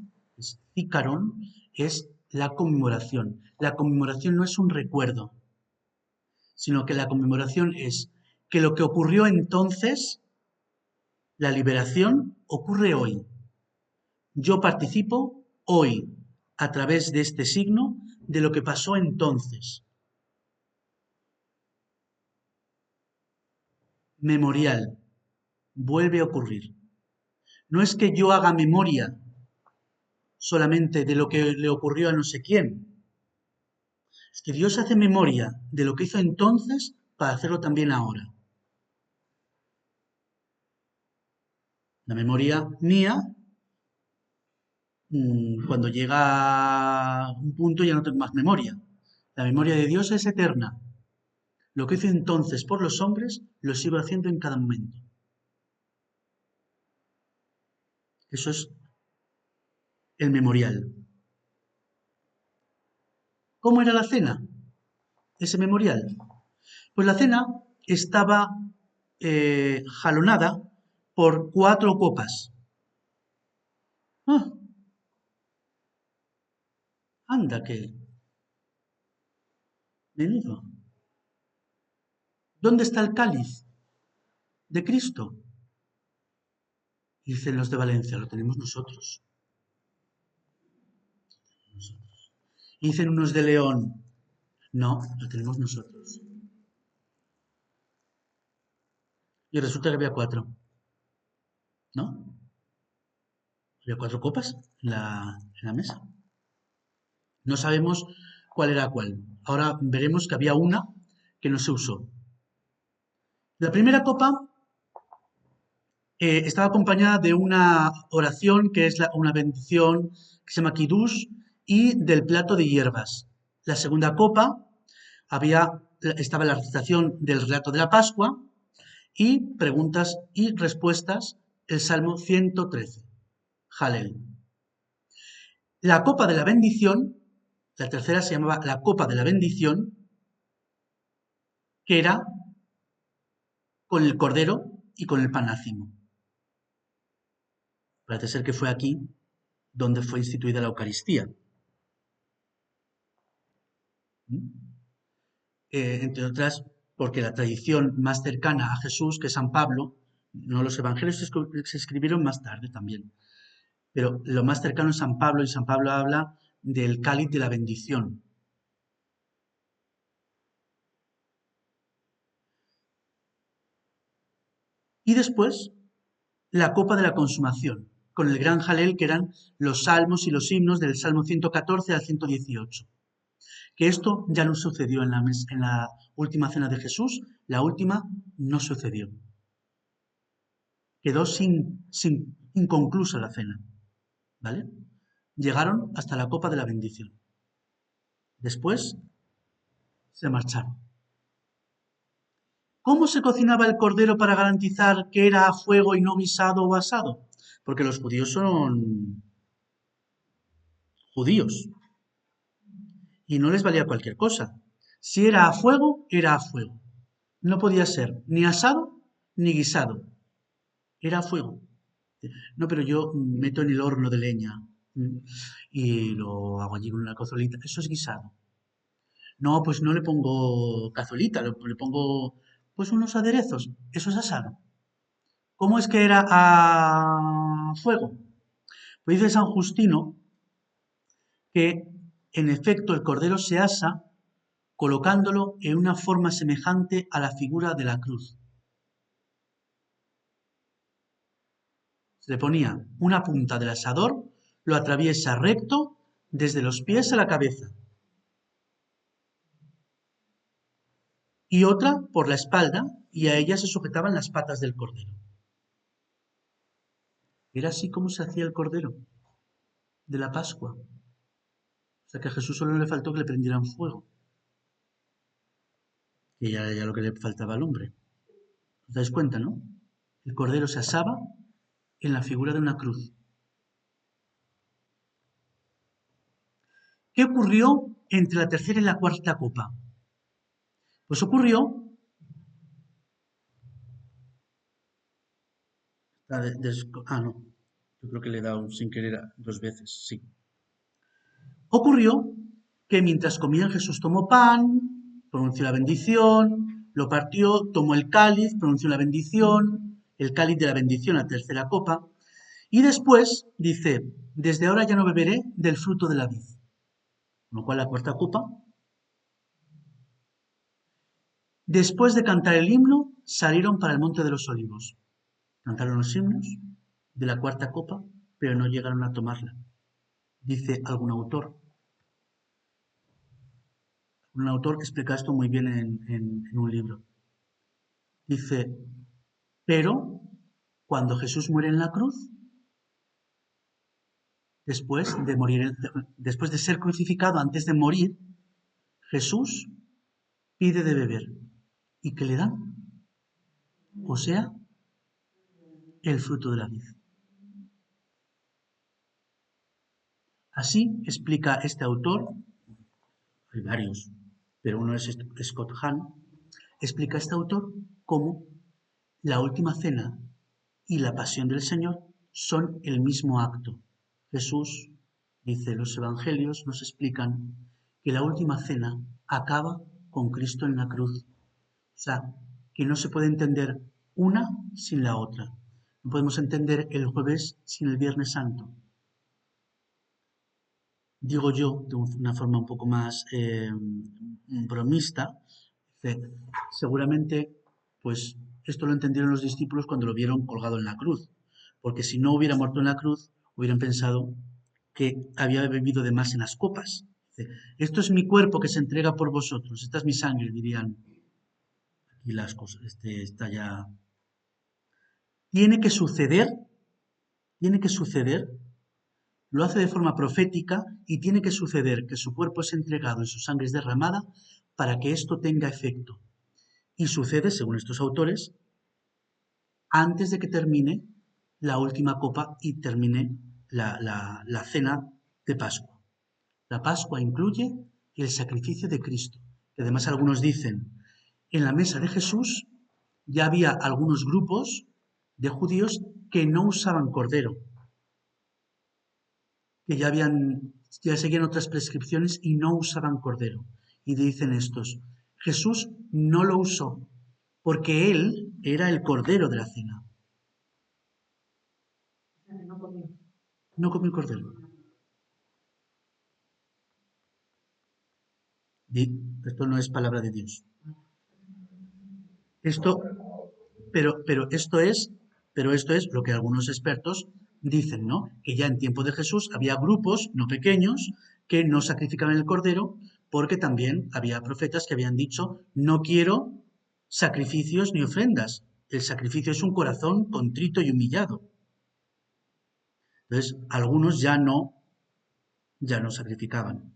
es la conmemoración. La conmemoración no es un recuerdo, sino que la conmemoración es que lo que ocurrió entonces, la liberación, ocurre hoy. Yo participo hoy, a través de este signo, de lo que pasó entonces. Memorial, vuelve a ocurrir. No es que yo haga memoria solamente de lo que le ocurrió a no sé quién. Es que Dios hace memoria de lo que hizo entonces para hacerlo también ahora. La memoria mía, cuando llega a un punto ya no tengo más memoria. La memoria de Dios es eterna. Lo que hizo entonces por los hombres, lo sigo haciendo en cada momento. Eso es el memorial. ¿Cómo era la cena? Ese memorial. Pues la cena estaba jalonada por 4 copas. Ah, anda que menudo. ¿Dónde está el cáliz de Cristo? Dicen los de Valencia, lo tenemos nosotros. Dicen unos de León, no, lo tenemos nosotros. Y resulta que había 4, ¿no? Había 4 copas en la mesa. No sabemos cuál era cuál. Ahora veremos que había una que no se usó. La primera copa estaba acompañada de una oración que es una bendición que se llama Kiddush y del plato de hierbas. La segunda copa estaba la recitación del relato de la Pascua y preguntas y respuestas, el Salmo 113, Halel. La copa de la bendición, la tercera se llamaba la copa de la bendición, que era con el cordero y con el pan ácimo. Parece ser que fue aquí donde fue instituida la Eucaristía. Entre otras, porque la tradición más cercana a Jesús, que es San Pablo, no los evangelios se escribieron más tarde también, pero lo más cercano es San Pablo, y San Pablo habla del cáliz de la bendición. Y después, la copa de la consumación, con el gran jalel que eran los salmos y los himnos del Salmo 114 al 118. Que esto ya no sucedió en la última cena de Jesús, la última no sucedió. Quedó inconclusa la cena, ¿vale? Llegaron hasta la copa de la bendición. Después se marcharon. ¿Cómo se cocinaba el cordero para garantizar que era a fuego y no guisado o asado? Porque los judíos son judíos y no les valía cualquier cosa. Si era a fuego, era a fuego. No podía ser ni asado ni guisado. Era a fuego. No, pero yo meto en el horno de leña y lo hago allí con una cozolita. Eso es guisado. No, pues no le pongo cazuelita, le pongo pues unos aderezos. Eso es asado. ¿Cómo es que era a fuego? Pues dice San Justino que en efecto el cordero se asa colocándolo en una forma semejante a la figura de la cruz. Se le ponía una punta del asador, lo atraviesa recto desde los pies a la cabeza y otra por la espalda, y a ella se sujetaban las patas del cordero. Era así como se hacía el cordero de la Pascua. O sea que a Jesús solo le faltó que le prendieran fuego, que ya lo que le faltaba al hombre. ¿Os dais cuenta, no? El cordero se asaba en la figura de una cruz. ¿Qué ocurrió entre la tercera y la cuarta copa? Pues ocurrió... no. Yo creo que le he dado sin querer 2 veces, sí. Ocurrió que mientras comían Jesús tomó pan, pronunció la bendición, lo partió, tomó el cáliz, pronunció la bendición, el cáliz de la bendición, la tercera copa, y después dice, desde ahora ya no beberé del fruto de la vid. Con lo cual la cuarta copa, después de cantar el himno, salieron para el monte de los olivos. Cantaron los himnos de la cuarta copa, pero no llegaron a tomarla. Dice algún autor. Un autor que explica esto muy bien en un libro. Dice, pero cuando Jesús muere en la cruz, después de ser crucificado, antes de morir, Jesús pide de beber. ¿Y qué le dan? O sea, el fruto de la vid. Así explica este autor, hay varios, pero uno es Scott Hahn, explica este autor cómo la última cena y la pasión del Señor son el mismo acto. Jesús, dice, los evangelios nos explican que la última cena acaba con Cristo en la cruz. O sea, que no se puede entender una sin la otra. No podemos entender el jueves sin el Viernes Santo. Digo yo, de una forma un poco más bromista, seguramente, pues esto lo entendieron los discípulos cuando lo vieron colgado en la cruz, porque si no hubiera muerto en la cruz, hubieran pensado que había bebido de más en las copas. Esto es mi cuerpo que se entrega por vosotros, esta es mi sangre, dirían. Aquí las cosas, está ya... Tiene que suceder, lo hace de forma profética y tiene que suceder que su cuerpo es entregado y su sangre es derramada para que esto tenga efecto. Y sucede, según estos autores, antes de que termine la última copa y termine la cena de Pascua. La Pascua incluye el sacrificio de Cristo, que además algunos dicen, en la mesa de Jesús ya había algunos grupos de judíos que no usaban cordero, que ya seguían otras prescripciones y no usaban cordero. Y dicen estos, Jesús no lo usó, porque él era el cordero de la cena. No comió cordero. Esto no es palabra de Dios. Esto, pero esto es lo que algunos expertos dicen, ¿no? Que ya en tiempo de Jesús había grupos, no pequeños, que no sacrificaban el cordero, porque también había profetas que habían dicho, no quiero sacrificios ni ofrendas. El sacrificio es un corazón contrito y humillado. Entonces, algunos ya no sacrificaban.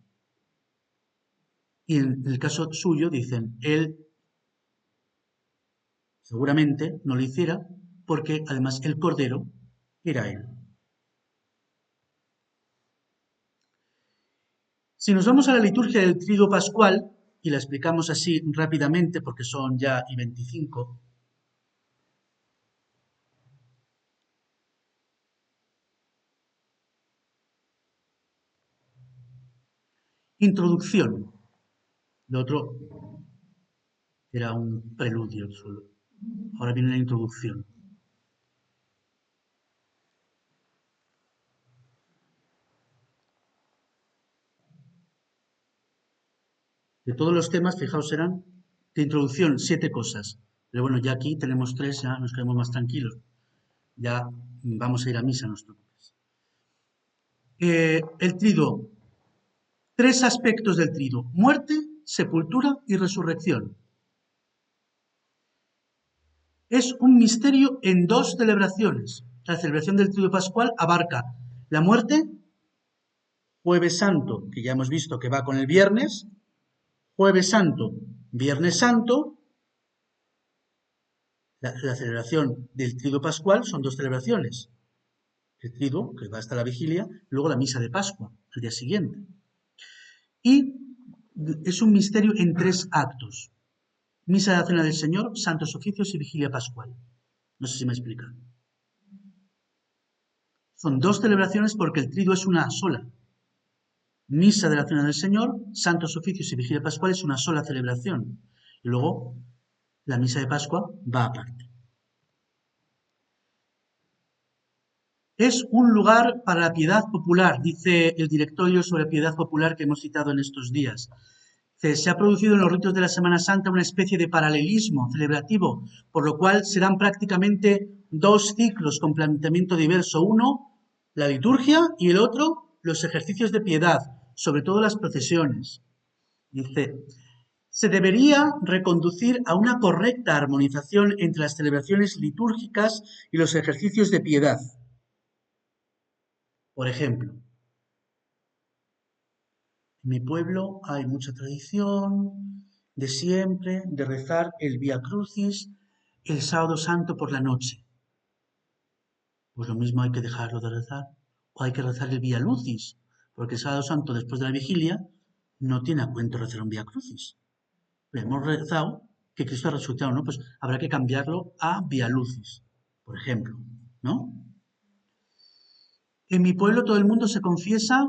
Y en el caso suyo dicen, él seguramente no lo hiciera porque además el cordero era él. Si nos vamos a la liturgia del triduo pascual, y la explicamos así rápidamente porque son ya y 25, introducción. Lo otro era un preludio solo. Ahora viene la introducción. De todos los temas, fijaos, eran de introducción 7 cosas. Pero bueno, ya aquí tenemos 3, ya nos quedamos más tranquilos. Ya vamos a ir a misa, no os preocupéis. El triduo. 3 aspectos del triduo: muerte, sepultura y resurrección. Es un misterio en 2 celebraciones. La celebración del triduo pascual abarca la muerte, Jueves Santo, que ya hemos visto que va con el viernes, Jueves Santo, Viernes Santo, la celebración del Triduo Pascual son dos celebraciones. El Triduo, que va hasta la vigilia, luego la misa de Pascua, el día siguiente. Y es un misterio en 3 actos. Misa de la Cena del Señor, Santos Oficios y Vigilia Pascual. No sé si me explica. Son 2 celebraciones porque el Triduo es una sola. Misa de la Cena del Señor, Santos Oficios y Vigilia Pascual es una sola celebración. Y luego la Misa de Pascua va aparte. Es un lugar para la piedad popular, dice el directorio sobre piedad popular que hemos citado en estos días. Se ha producido en los ritos de la Semana Santa una especie de paralelismo celebrativo, por lo cual se dan prácticamente 2 ciclos con planteamiento diverso. Uno, la liturgia, y el otro, los ejercicios de piedad, sobre todo las procesiones. Dice, se debería reconducir a una correcta armonización entre las celebraciones litúrgicas y los ejercicios de piedad. Por ejemplo, en mi pueblo hay mucha tradición de siempre de rezar el Vía Crucis el sábado santo por la noche. Pues lo mismo hay que dejarlo de rezar. O hay que rezar el Vía Lucis, porque el sábado santo después de la vigilia no tiene a cuento rezar un Vía Crucis. Le hemos rezado que Cristo ha resucitado, ¿no? Pues habrá que cambiarlo a Vía Lucis, por ejemplo, ¿no? En mi pueblo todo el mundo se confiesa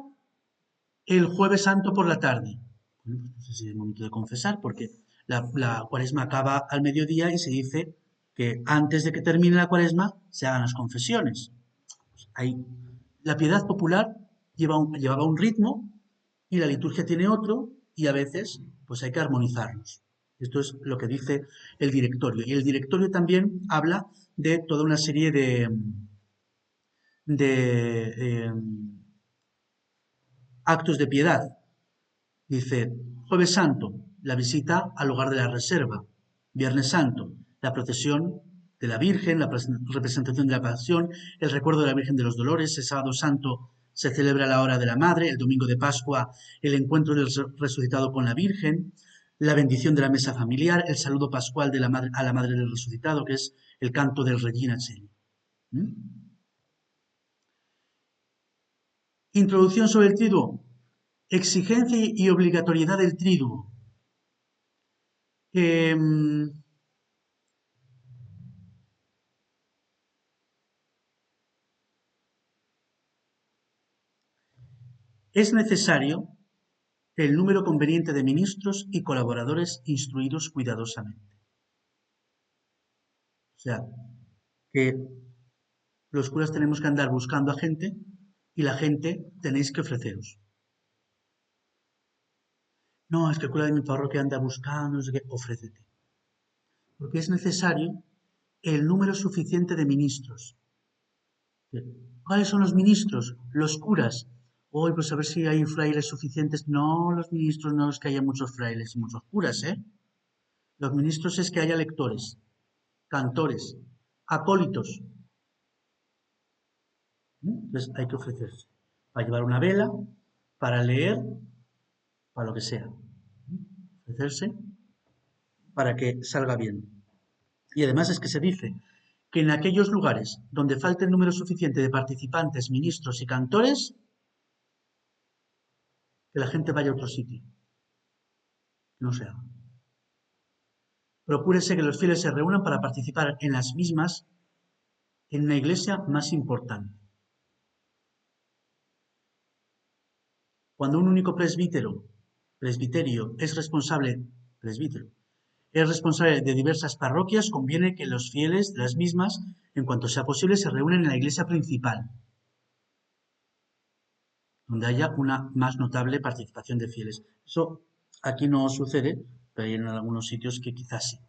el jueves santo por la tarde. Bueno, pues no sé si es el momento de confesar, porque la cuaresma acaba al mediodía y se dice que antes de que termine la cuaresma se hagan las confesiones. Pues ahí, la piedad popular llevaba un ritmo y la liturgia tiene otro y a veces pues hay que armonizarlos. Esto es lo que dice el directorio. Y el directorio también habla de toda una serie de actos de piedad. Dice, Jueves Santo, la visita al lugar de la reserva. Viernes Santo, la procesión de la Virgen, la representación de la Pasión, el recuerdo de la Virgen de los Dolores. El Sábado Santo se celebra la hora de la Madre. El Domingo de Pascua, el encuentro del resucitado con la Virgen. La bendición de la mesa familiar. El saludo pascual de la madre, a la Madre del Resucitado, que es el canto del Regina Coeli. Introducción sobre el triduo. Exigencia y obligatoriedad del triduo. Es necesario el número conveniente de ministros y colaboradores instruidos cuidadosamente. O sea, que los curas tenemos que andar buscando a gente y la gente tenéis que ofreceros. No, es que el cura de mi parroquia anda buscando, no sé qué, ofrécete. Porque es necesario el número suficiente de ministros. ¿Cuáles son los ministros? Los curas. Hoy, pues a ver si hay frailes suficientes. No, los ministros no es que haya muchos frailes y muchos curas, ¿eh? Los ministros es que haya lectores, cantores, acólitos. Entonces hay que ofrecerse. Para llevar una vela, para leer, para lo que sea. Ofrecerse para que salga bien. Y además es que se dice que en aquellos lugares donde falte el número suficiente de participantes, ministros y cantores, que la gente vaya a otro sitio. No se haga. Procúrese que los fieles se reúnan para participar en las mismas en una iglesia más importante. Cuando un único presbiterio es responsable de diversas parroquias, conviene que los fieles de las mismas, en cuanto sea posible, se reúnan en la iglesia principal, donde haya una más notable participación de fieles. Eso aquí no sucede, pero hay en algunos sitios que quizás sí.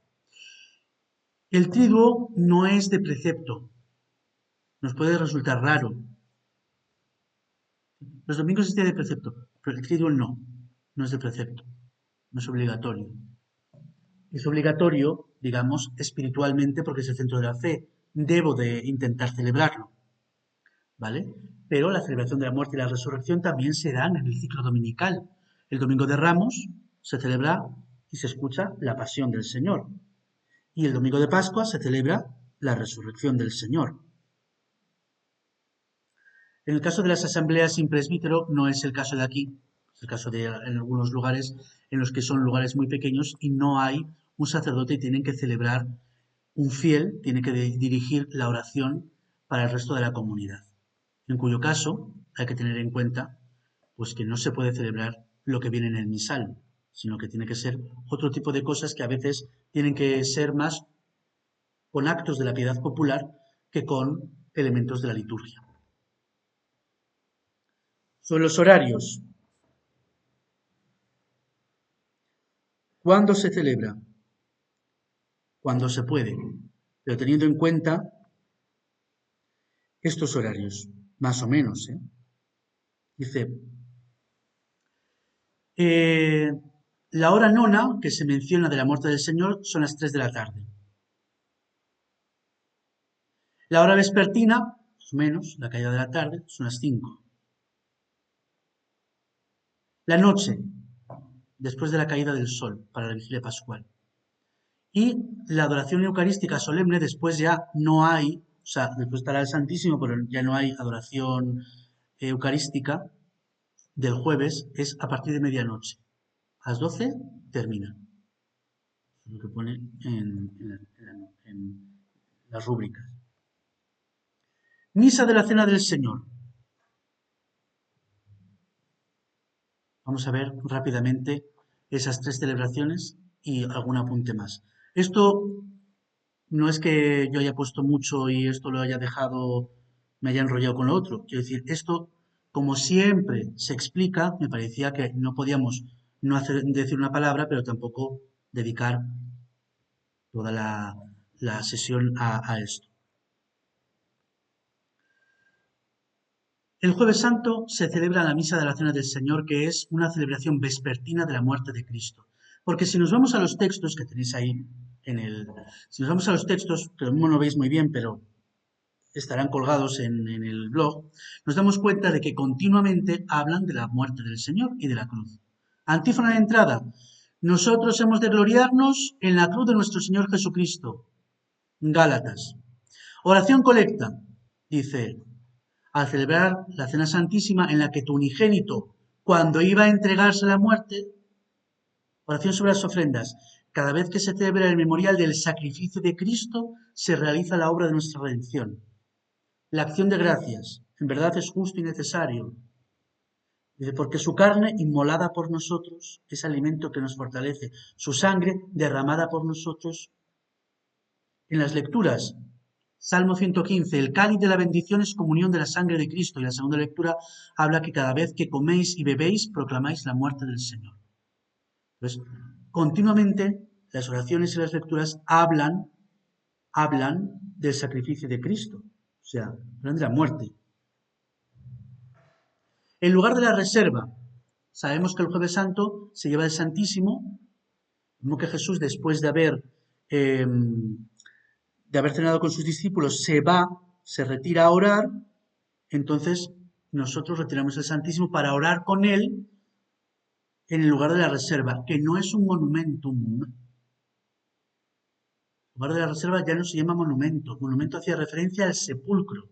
El triduo no es de precepto. Nos puede resultar raro. Los domingos es día de precepto, pero el triduo no es de precepto, no es obligatorio. Es obligatorio, digamos, espiritualmente porque es el centro de la fe. Debo de intentar celebrarlo, ¿vale? pero la celebración de la muerte y la resurrección también se dan en el ciclo dominical. El Domingo de Ramos se celebra y se escucha la pasión del Señor. Y el Domingo de Pascua se celebra la resurrección del Señor. En el caso de las asambleas sin presbítero no es el caso de aquí, es el caso de en algunos lugares en los que son lugares muy pequeños y no hay un sacerdote y tienen que celebrar, un fiel tiene que dirigir la oración para el resto de la comunidad. En cuyo caso hay que tener en cuenta pues que no se puede celebrar lo que viene en el misal, sino que tiene que ser otro tipo de cosas que a veces tienen que ser más con actos de la piedad popular que con elementos de la liturgia. Son los horarios. ¿Cuándo se celebra? Cuando se puede, pero teniendo en cuenta estos horarios, más o menos. Dice, la hora nona que se menciona de la muerte del Señor son las 3 de la tarde. La hora vespertina, más o menos, la caída de la tarde, son las 5. La noche, después de la caída del sol, para la vigilia pascual. Y la adoración eucarística solemne, después ya no hay, o sea, después estará el Santísimo, pero ya no hay adoración eucarística del jueves, es a partir de medianoche. A las 12 termina. Es lo que pone en las rúbricas. Misa de la Cena del Señor. Vamos a ver rápidamente esas 3 celebraciones y algún apunte más. Esto no es que yo haya puesto mucho y esto lo haya dejado, me haya enrollado con lo otro. Quiero decir, esto, como siempre se explica, me parecía que no podíamos no decir una palabra, pero tampoco dedicar toda la sesión a esto. El Jueves Santo se celebra la Misa de la Cena del Señor, que es una celebración vespertina de la muerte de Cristo. Porque si nos vamos a los textos que tenéis ahí si nos vamos a los textos, que no lo veis muy bien, pero estarán colgados en el blog, nos damos cuenta de que continuamente hablan de la muerte del Señor y de la cruz. Antífona de entrada. Nosotros hemos de gloriarnos en la cruz de nuestro Señor Jesucristo. Gálatas. Oración colecta. Dice, al celebrar la Cena Santísima en la que tu unigénito, cuando iba a entregarse a la muerte, oración sobre las ofrendas. Cada vez que se celebra el memorial del sacrificio de Cristo, se realiza la obra de nuestra redención. La acción de gracias, en verdad es justo y necesario. Dice, porque su carne, inmolada por nosotros, es alimento que nos fortalece. Su sangre, derramada por nosotros. En las lecturas, Salmo 115, el cáliz de la bendición es comunión de la sangre de Cristo. Y la segunda lectura habla que cada vez que coméis y bebéis, proclamáis la muerte del Señor. Entonces, continuamente, las oraciones y las lecturas hablan del sacrificio de Cristo. O sea, hablan de la muerte. En lugar de la reserva, sabemos que el Jueves Santo se lleva el Santísimo, como que Jesús, después de haber cenado con sus discípulos, se retira a orar, entonces nosotros retiramos el Santísimo para orar con él en el lugar de la reserva, que no es un monumentum. El lugar de la reserva ya no se llama monumento. Monumento hacía referencia al sepulcro.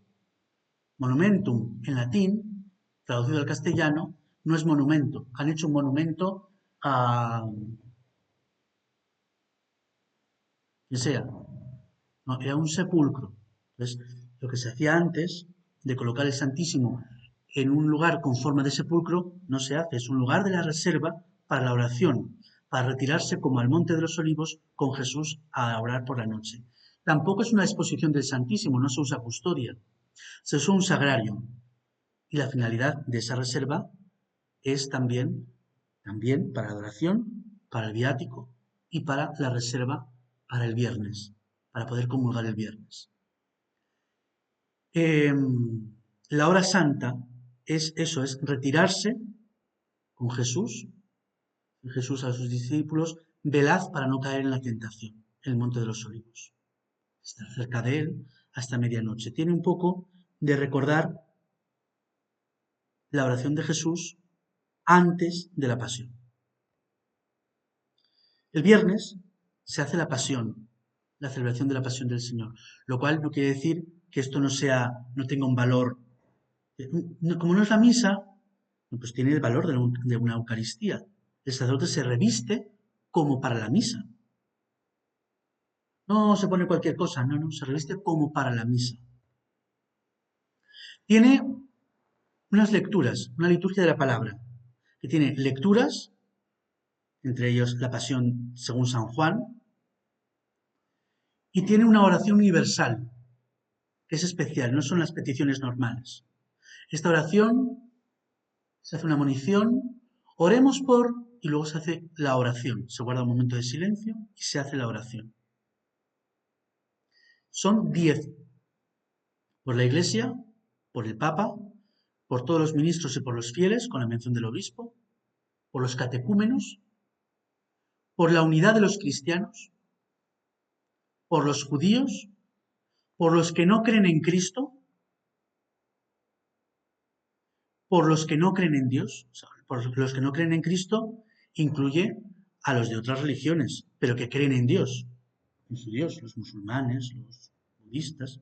Monumentum, en latín, traducido al castellano, no es monumento. Han hecho un monumento a quien sea. No, era un sepulcro. Entonces, lo que se hacía antes de colocar el Santísimo en un lugar con forma de sepulcro, no se hace. Es un lugar de la reserva para la oración, para retirarse como al Monte de los Olivos con Jesús a orar por la noche. Tampoco es una exposición del Santísimo, no se usa custodia. Se usa un sagrario. Y la finalidad de esa reserva es también para la adoración, para el viático y para la reserva para el viernes, para poder comulgar el viernes. La hora santa es eso, es retirarse con Jesús a sus discípulos, velad para no caer en la tentación, en el Monte de los Olivos. Estar cerca de él hasta medianoche. Tiene un poco de recordar la oración de Jesús antes de la pasión. El viernes se hace la pasión, la celebración de la pasión del Señor, lo cual no quiere decir que esto no tenga un valor. Como no es la misa, pues tiene el valor de una Eucaristía. El sacerdote se reviste como para la misa. No se pone cualquier cosa, no, se reviste como para la misa. Tiene unas lecturas, una liturgia de la palabra, que tiene lecturas, entre ellos la Pasión según San Juan, y tiene una oración universal, que es especial, no son las peticiones normales. Esta oración se hace una monición, oremos por, y luego se hace la oración. Se guarda un momento de silencio y se hace la oración. Son 10. Por la Iglesia, por el Papa, por todos los ministros y por los fieles, con la mención del obispo, por los catecúmenos, por la unidad de los cristianos, por los judíos, por los que no creen en Cristo, por los que no creen en Dios. O sea, por los que no creen en Cristo incluye a los de otras religiones, pero que creen en Dios. Los judíos, los musulmanes, los budistas.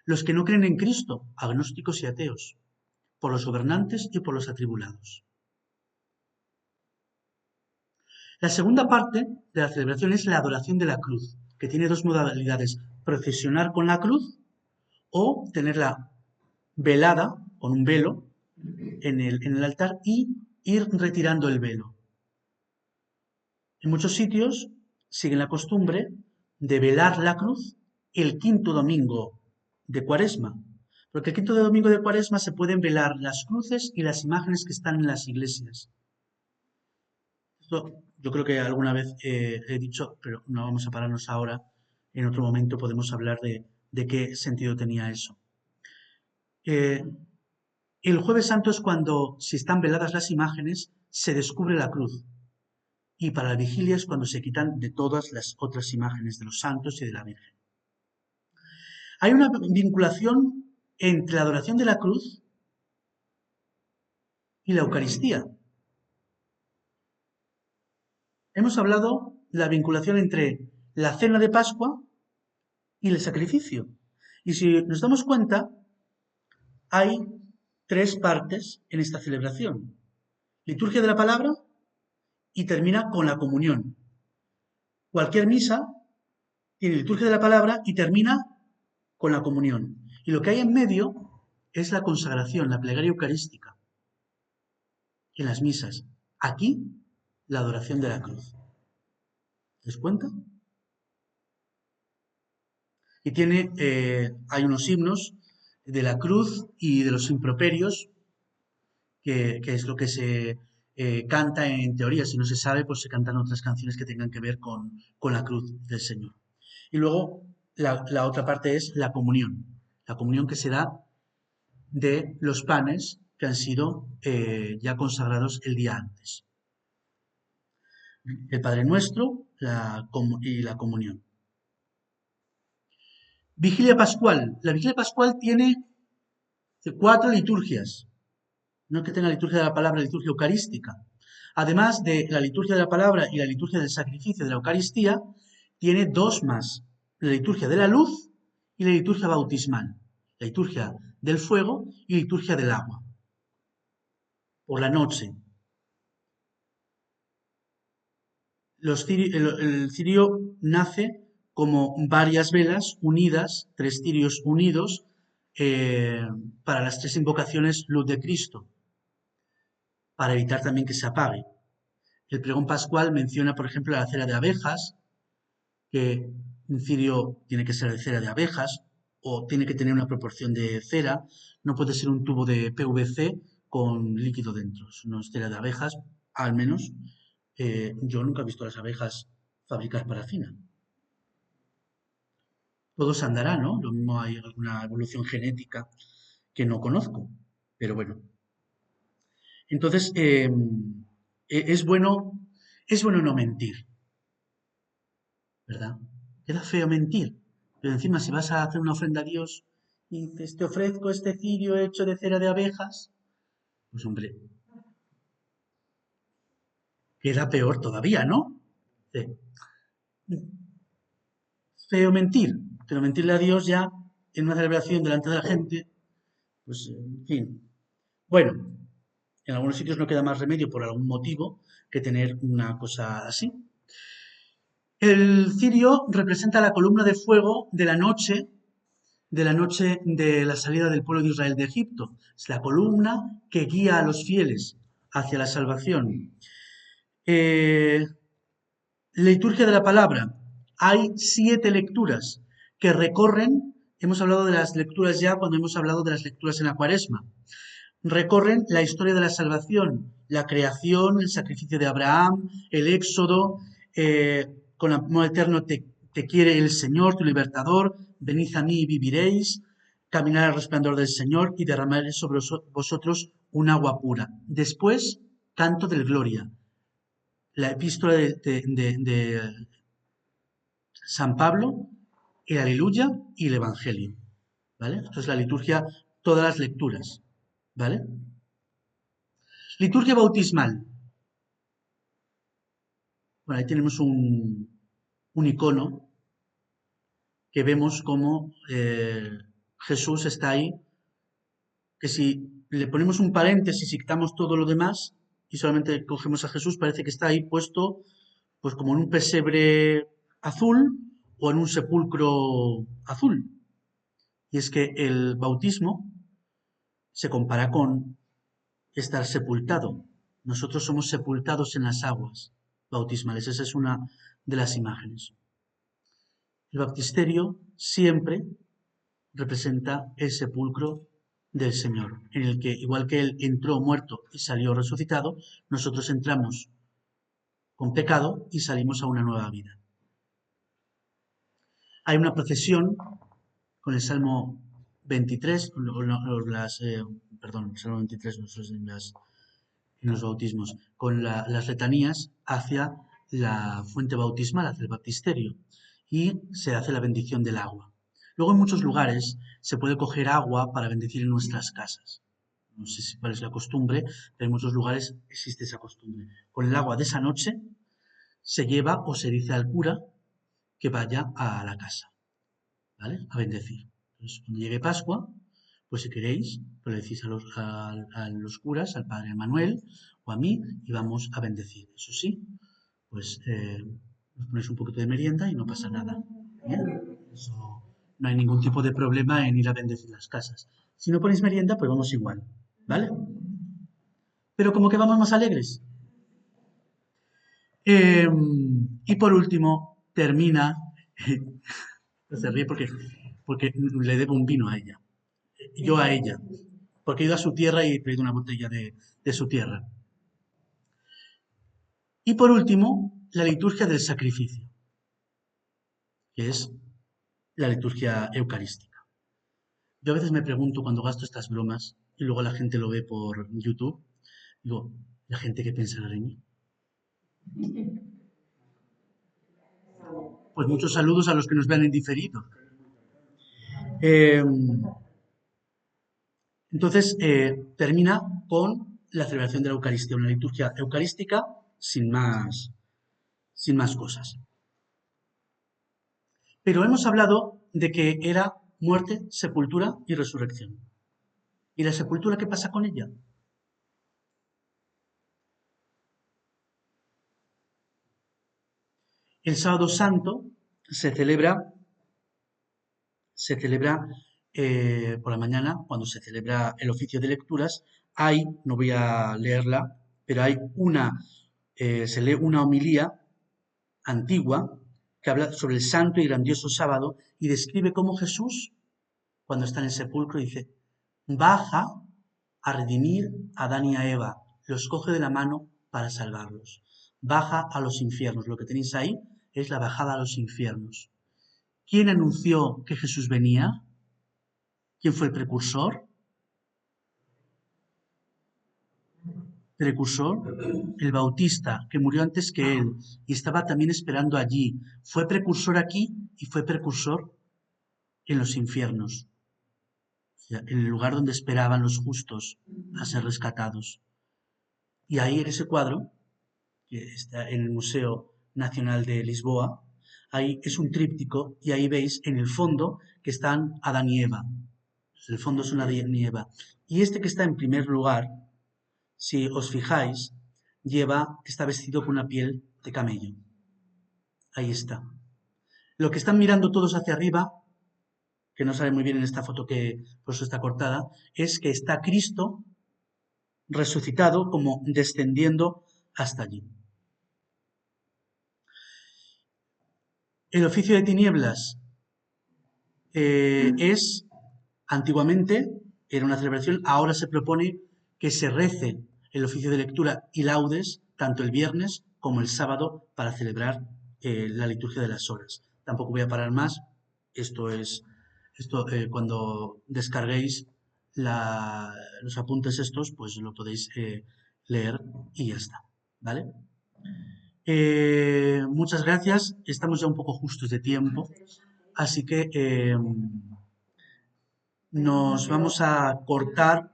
Los que no creen en Cristo, agnósticos y ateos, por los gobernantes y por los atribulados. La segunda parte de la celebración es la adoración de la cruz, que tiene dos modalidades: procesionar con la cruz o tenerla velada con un velo en el altar y ir retirando el velo. En muchos sitios siguen la costumbre de velar la cruz el quinto domingo de Cuaresma, porque el quinto domingo de Cuaresma se pueden velar las cruces y las imágenes que están en las iglesias. Esto yo creo que alguna vez he dicho, pero no vamos a pararnos ahora. En otro momento podemos hablar de qué sentido tenía eso. El Jueves Santo es cuando, si están veladas las imágenes, se descubre la cruz. Y para la vigilia es cuando se quitan de todas las otras imágenes de los santos y de la Virgen. Hay una vinculación entre la adoración de la cruz y la Eucaristía. Hemos hablado de la vinculación entre la cena de Pascua y el sacrificio. Y si nos damos cuenta, hay 3 partes en esta celebración. Liturgia de la palabra y termina con la comunión. Cualquier misa tiene liturgia de la palabra y termina con la comunión. Y lo que hay en medio es la consagración, la plegaria eucarística en las misas. Aquí, la adoración de la cruz. ¿Te das cuenta? Y hay unos himnos de la cruz y de los improperios, que es lo que se canta en teoría. Si no se sabe, pues se cantan otras canciones que tengan que ver con la cruz del Señor. Y luego la otra parte es la comunión que se da de los panes que han sido ya consagrados el día antes. El Padre Nuestro y la comunión. Vigilia Pascual. La Vigilia Pascual tiene 4 liturgias. No es que tenga liturgia de la palabra, liturgia eucarística. Además de la liturgia de la palabra y la liturgia del sacrificio de la Eucaristía, tiene 2 más. La liturgia de la luz y la liturgia bautismal. La liturgia del fuego y la liturgia del agua. Por la noche. El cirio nace como varias velas unidas, 3 cirios unidos, para las 3 invocaciones Luz de Cristo, para evitar también que se apague. El pregón pascual menciona, por ejemplo, la cera de abejas, que un cirio tiene que ser de cera de abejas o tiene que tener una proporción de cera, no puede ser un tubo de PVC con líquido dentro, si no es cera de abejas, al menos. Yo nunca he visto a las abejas fabricar parafina. Todo se andará, ¿no? Lo mismo hay alguna evolución genética que no conozco, pero bueno. Entonces, es bueno no mentir, ¿verdad? Queda feo mentir, pero encima si vas a hacer una ofrenda a Dios y dices, te ofrezco este cirio hecho de cera de abejas, Pues hombre, queda peor todavía, ¿no? Sí. Feo mentir, pero mentirle a Dios ya en una celebración delante de la gente, pues en fin. Bueno, en algunos sitios no queda más remedio por algún motivo que tener una cosa así. El cirio representa la columna de fuego de la noche de la salida del pueblo de Israel de Egipto. Es la columna que guía a los fieles hacia la salvación. Eh, Liturgia de la palabra. Hay 7 lecturas que recorren, hemos hablado de las lecturas ya cuando hemos hablado de las lecturas en la cuaresma, recorren la historia de la salvación, la creación, el sacrificio de Abraham, el éxodo, con amor eterno te quiere el Señor, tu libertador, venid a mí y viviréis, caminar al resplandor del Señor y derramaré sobre vosotros un agua pura. Después, canto del Gloria, la epístola de San Pablo, el Aleluya y el Evangelio. ¿Vale? Esto es la liturgia, todas las lecturas. ¿Vale? Liturgia bautismal. Bueno, ahí tenemos un icono que vemos como Jesús está ahí, que si le ponemos un paréntesis y quitamos todo lo demás y solamente cogemos a Jesús, parece que está ahí puesto pues como en un pesebre azul o en un sepulcro azul. Y es que el bautismo se compara con estar sepultado. Nosotros somos sepultados en las aguas bautismales. Esa es una de las imágenes. El baptisterio siempre representa el sepulcro del Señor, en el que, igual que Él entró muerto y salió resucitado, nosotros entramos con pecado y salimos a una nueva vida. Hay una procesión con el Salmo 23, perdón, el Salmo 23, en los bautismos, con las letanías hacia la fuente bautismal, hacia el baptisterio, y se hace la bendición del agua. Luego en muchos lugares se puede coger agua para bendecir en nuestras casas. No sé cuál es la costumbre, pero en muchos lugares existe esa costumbre. Con el agua de esa noche se lleva o se dice al cura que vaya a la casa, ¿vale? A bendecir. Entonces, cuando llegue Pascua, pues si queréis, pues le decís a los curas, al padre Manuel o a mí, y vamos a bendecir. Eso sí, pues os ponéis un poquito de merienda y no pasa nada. ¿Bien? Eso, no hay ningún tipo de problema en ir a bendecir las casas. Si no ponéis merienda, pues vamos igual. ¿Vale? Pero como que vamos más alegres. Y por último, termina. Se ríe porque le debo un vino a ella. Yo a ella. Porque he ido a su tierra y he traído una botella de su tierra. Y por último, la liturgia del sacrificio, que es la liturgia eucarística. Yo a veces me pregunto cuando gasto estas bromas y luego la gente lo ve por YouTube, digo, ¿la gente qué pensará de mí? Pues muchos saludos a los que nos vean en diferido. Entonces, termina con la celebración de la Eucaristía, una liturgia eucarística sin más cosas. Pero hemos hablado de que era muerte, sepultura y resurrección. ¿Y la sepultura qué pasa con ella? El sábado santo se celebra por la mañana, cuando se celebra el oficio de lecturas, no voy a leerla, pero se lee una homilía antigua que habla sobre el santo y grandioso sábado y describe cómo Jesús, cuando está en el sepulcro, dice, baja a redimir a Adán y a Eva, los coge de la mano para salvarlos. Baja a los infiernos. Lo que tenéis ahí es la bajada a los infiernos. ¿Quién anunció que Jesús venía? ¿Quién fue el precursor? El Bautista, que murió antes que él y estaba también esperando allí. Fue precursor aquí y fue precursor en los infiernos. en el lugar donde esperaban los justos a ser rescatados. Y ahí en ese cuadro, que está en el Museo Nacional de Lisboa, ahí es un tríptico y ahí veis en el fondo que están Adán y Eva. El fondo es una Adán y Eva. Y este que está en primer lugar, si os fijáis, está vestido con una piel de camello. Ahí está. Lo que están mirando todos hacia arriba, que no sale muy bien en esta foto que por eso está cortada, es que está Cristo resucitado como descendiendo hasta allí. El oficio de tinieblas es, antiguamente, era una celebración, ahora se propone que se rece el oficio de lectura y laudes tanto el viernes como el sábado para celebrar la liturgia de las horas. Tampoco voy a parar más. Cuando descarguéis los apuntes estos, pues lo podéis leer y ya está, ¿vale? Muchas gracias. Estamos ya un poco justos de tiempo, así que nos vamos a cortar.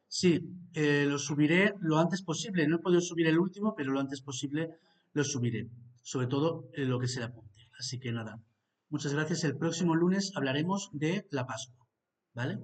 Sí, lo subiré lo antes posible. No he podido subir el último, pero lo antes posible lo subiré. Sobre todo lo que se le apunte. Así que nada. Muchas gracias. El próximo lunes hablaremos de la Pascua. ¿Vale?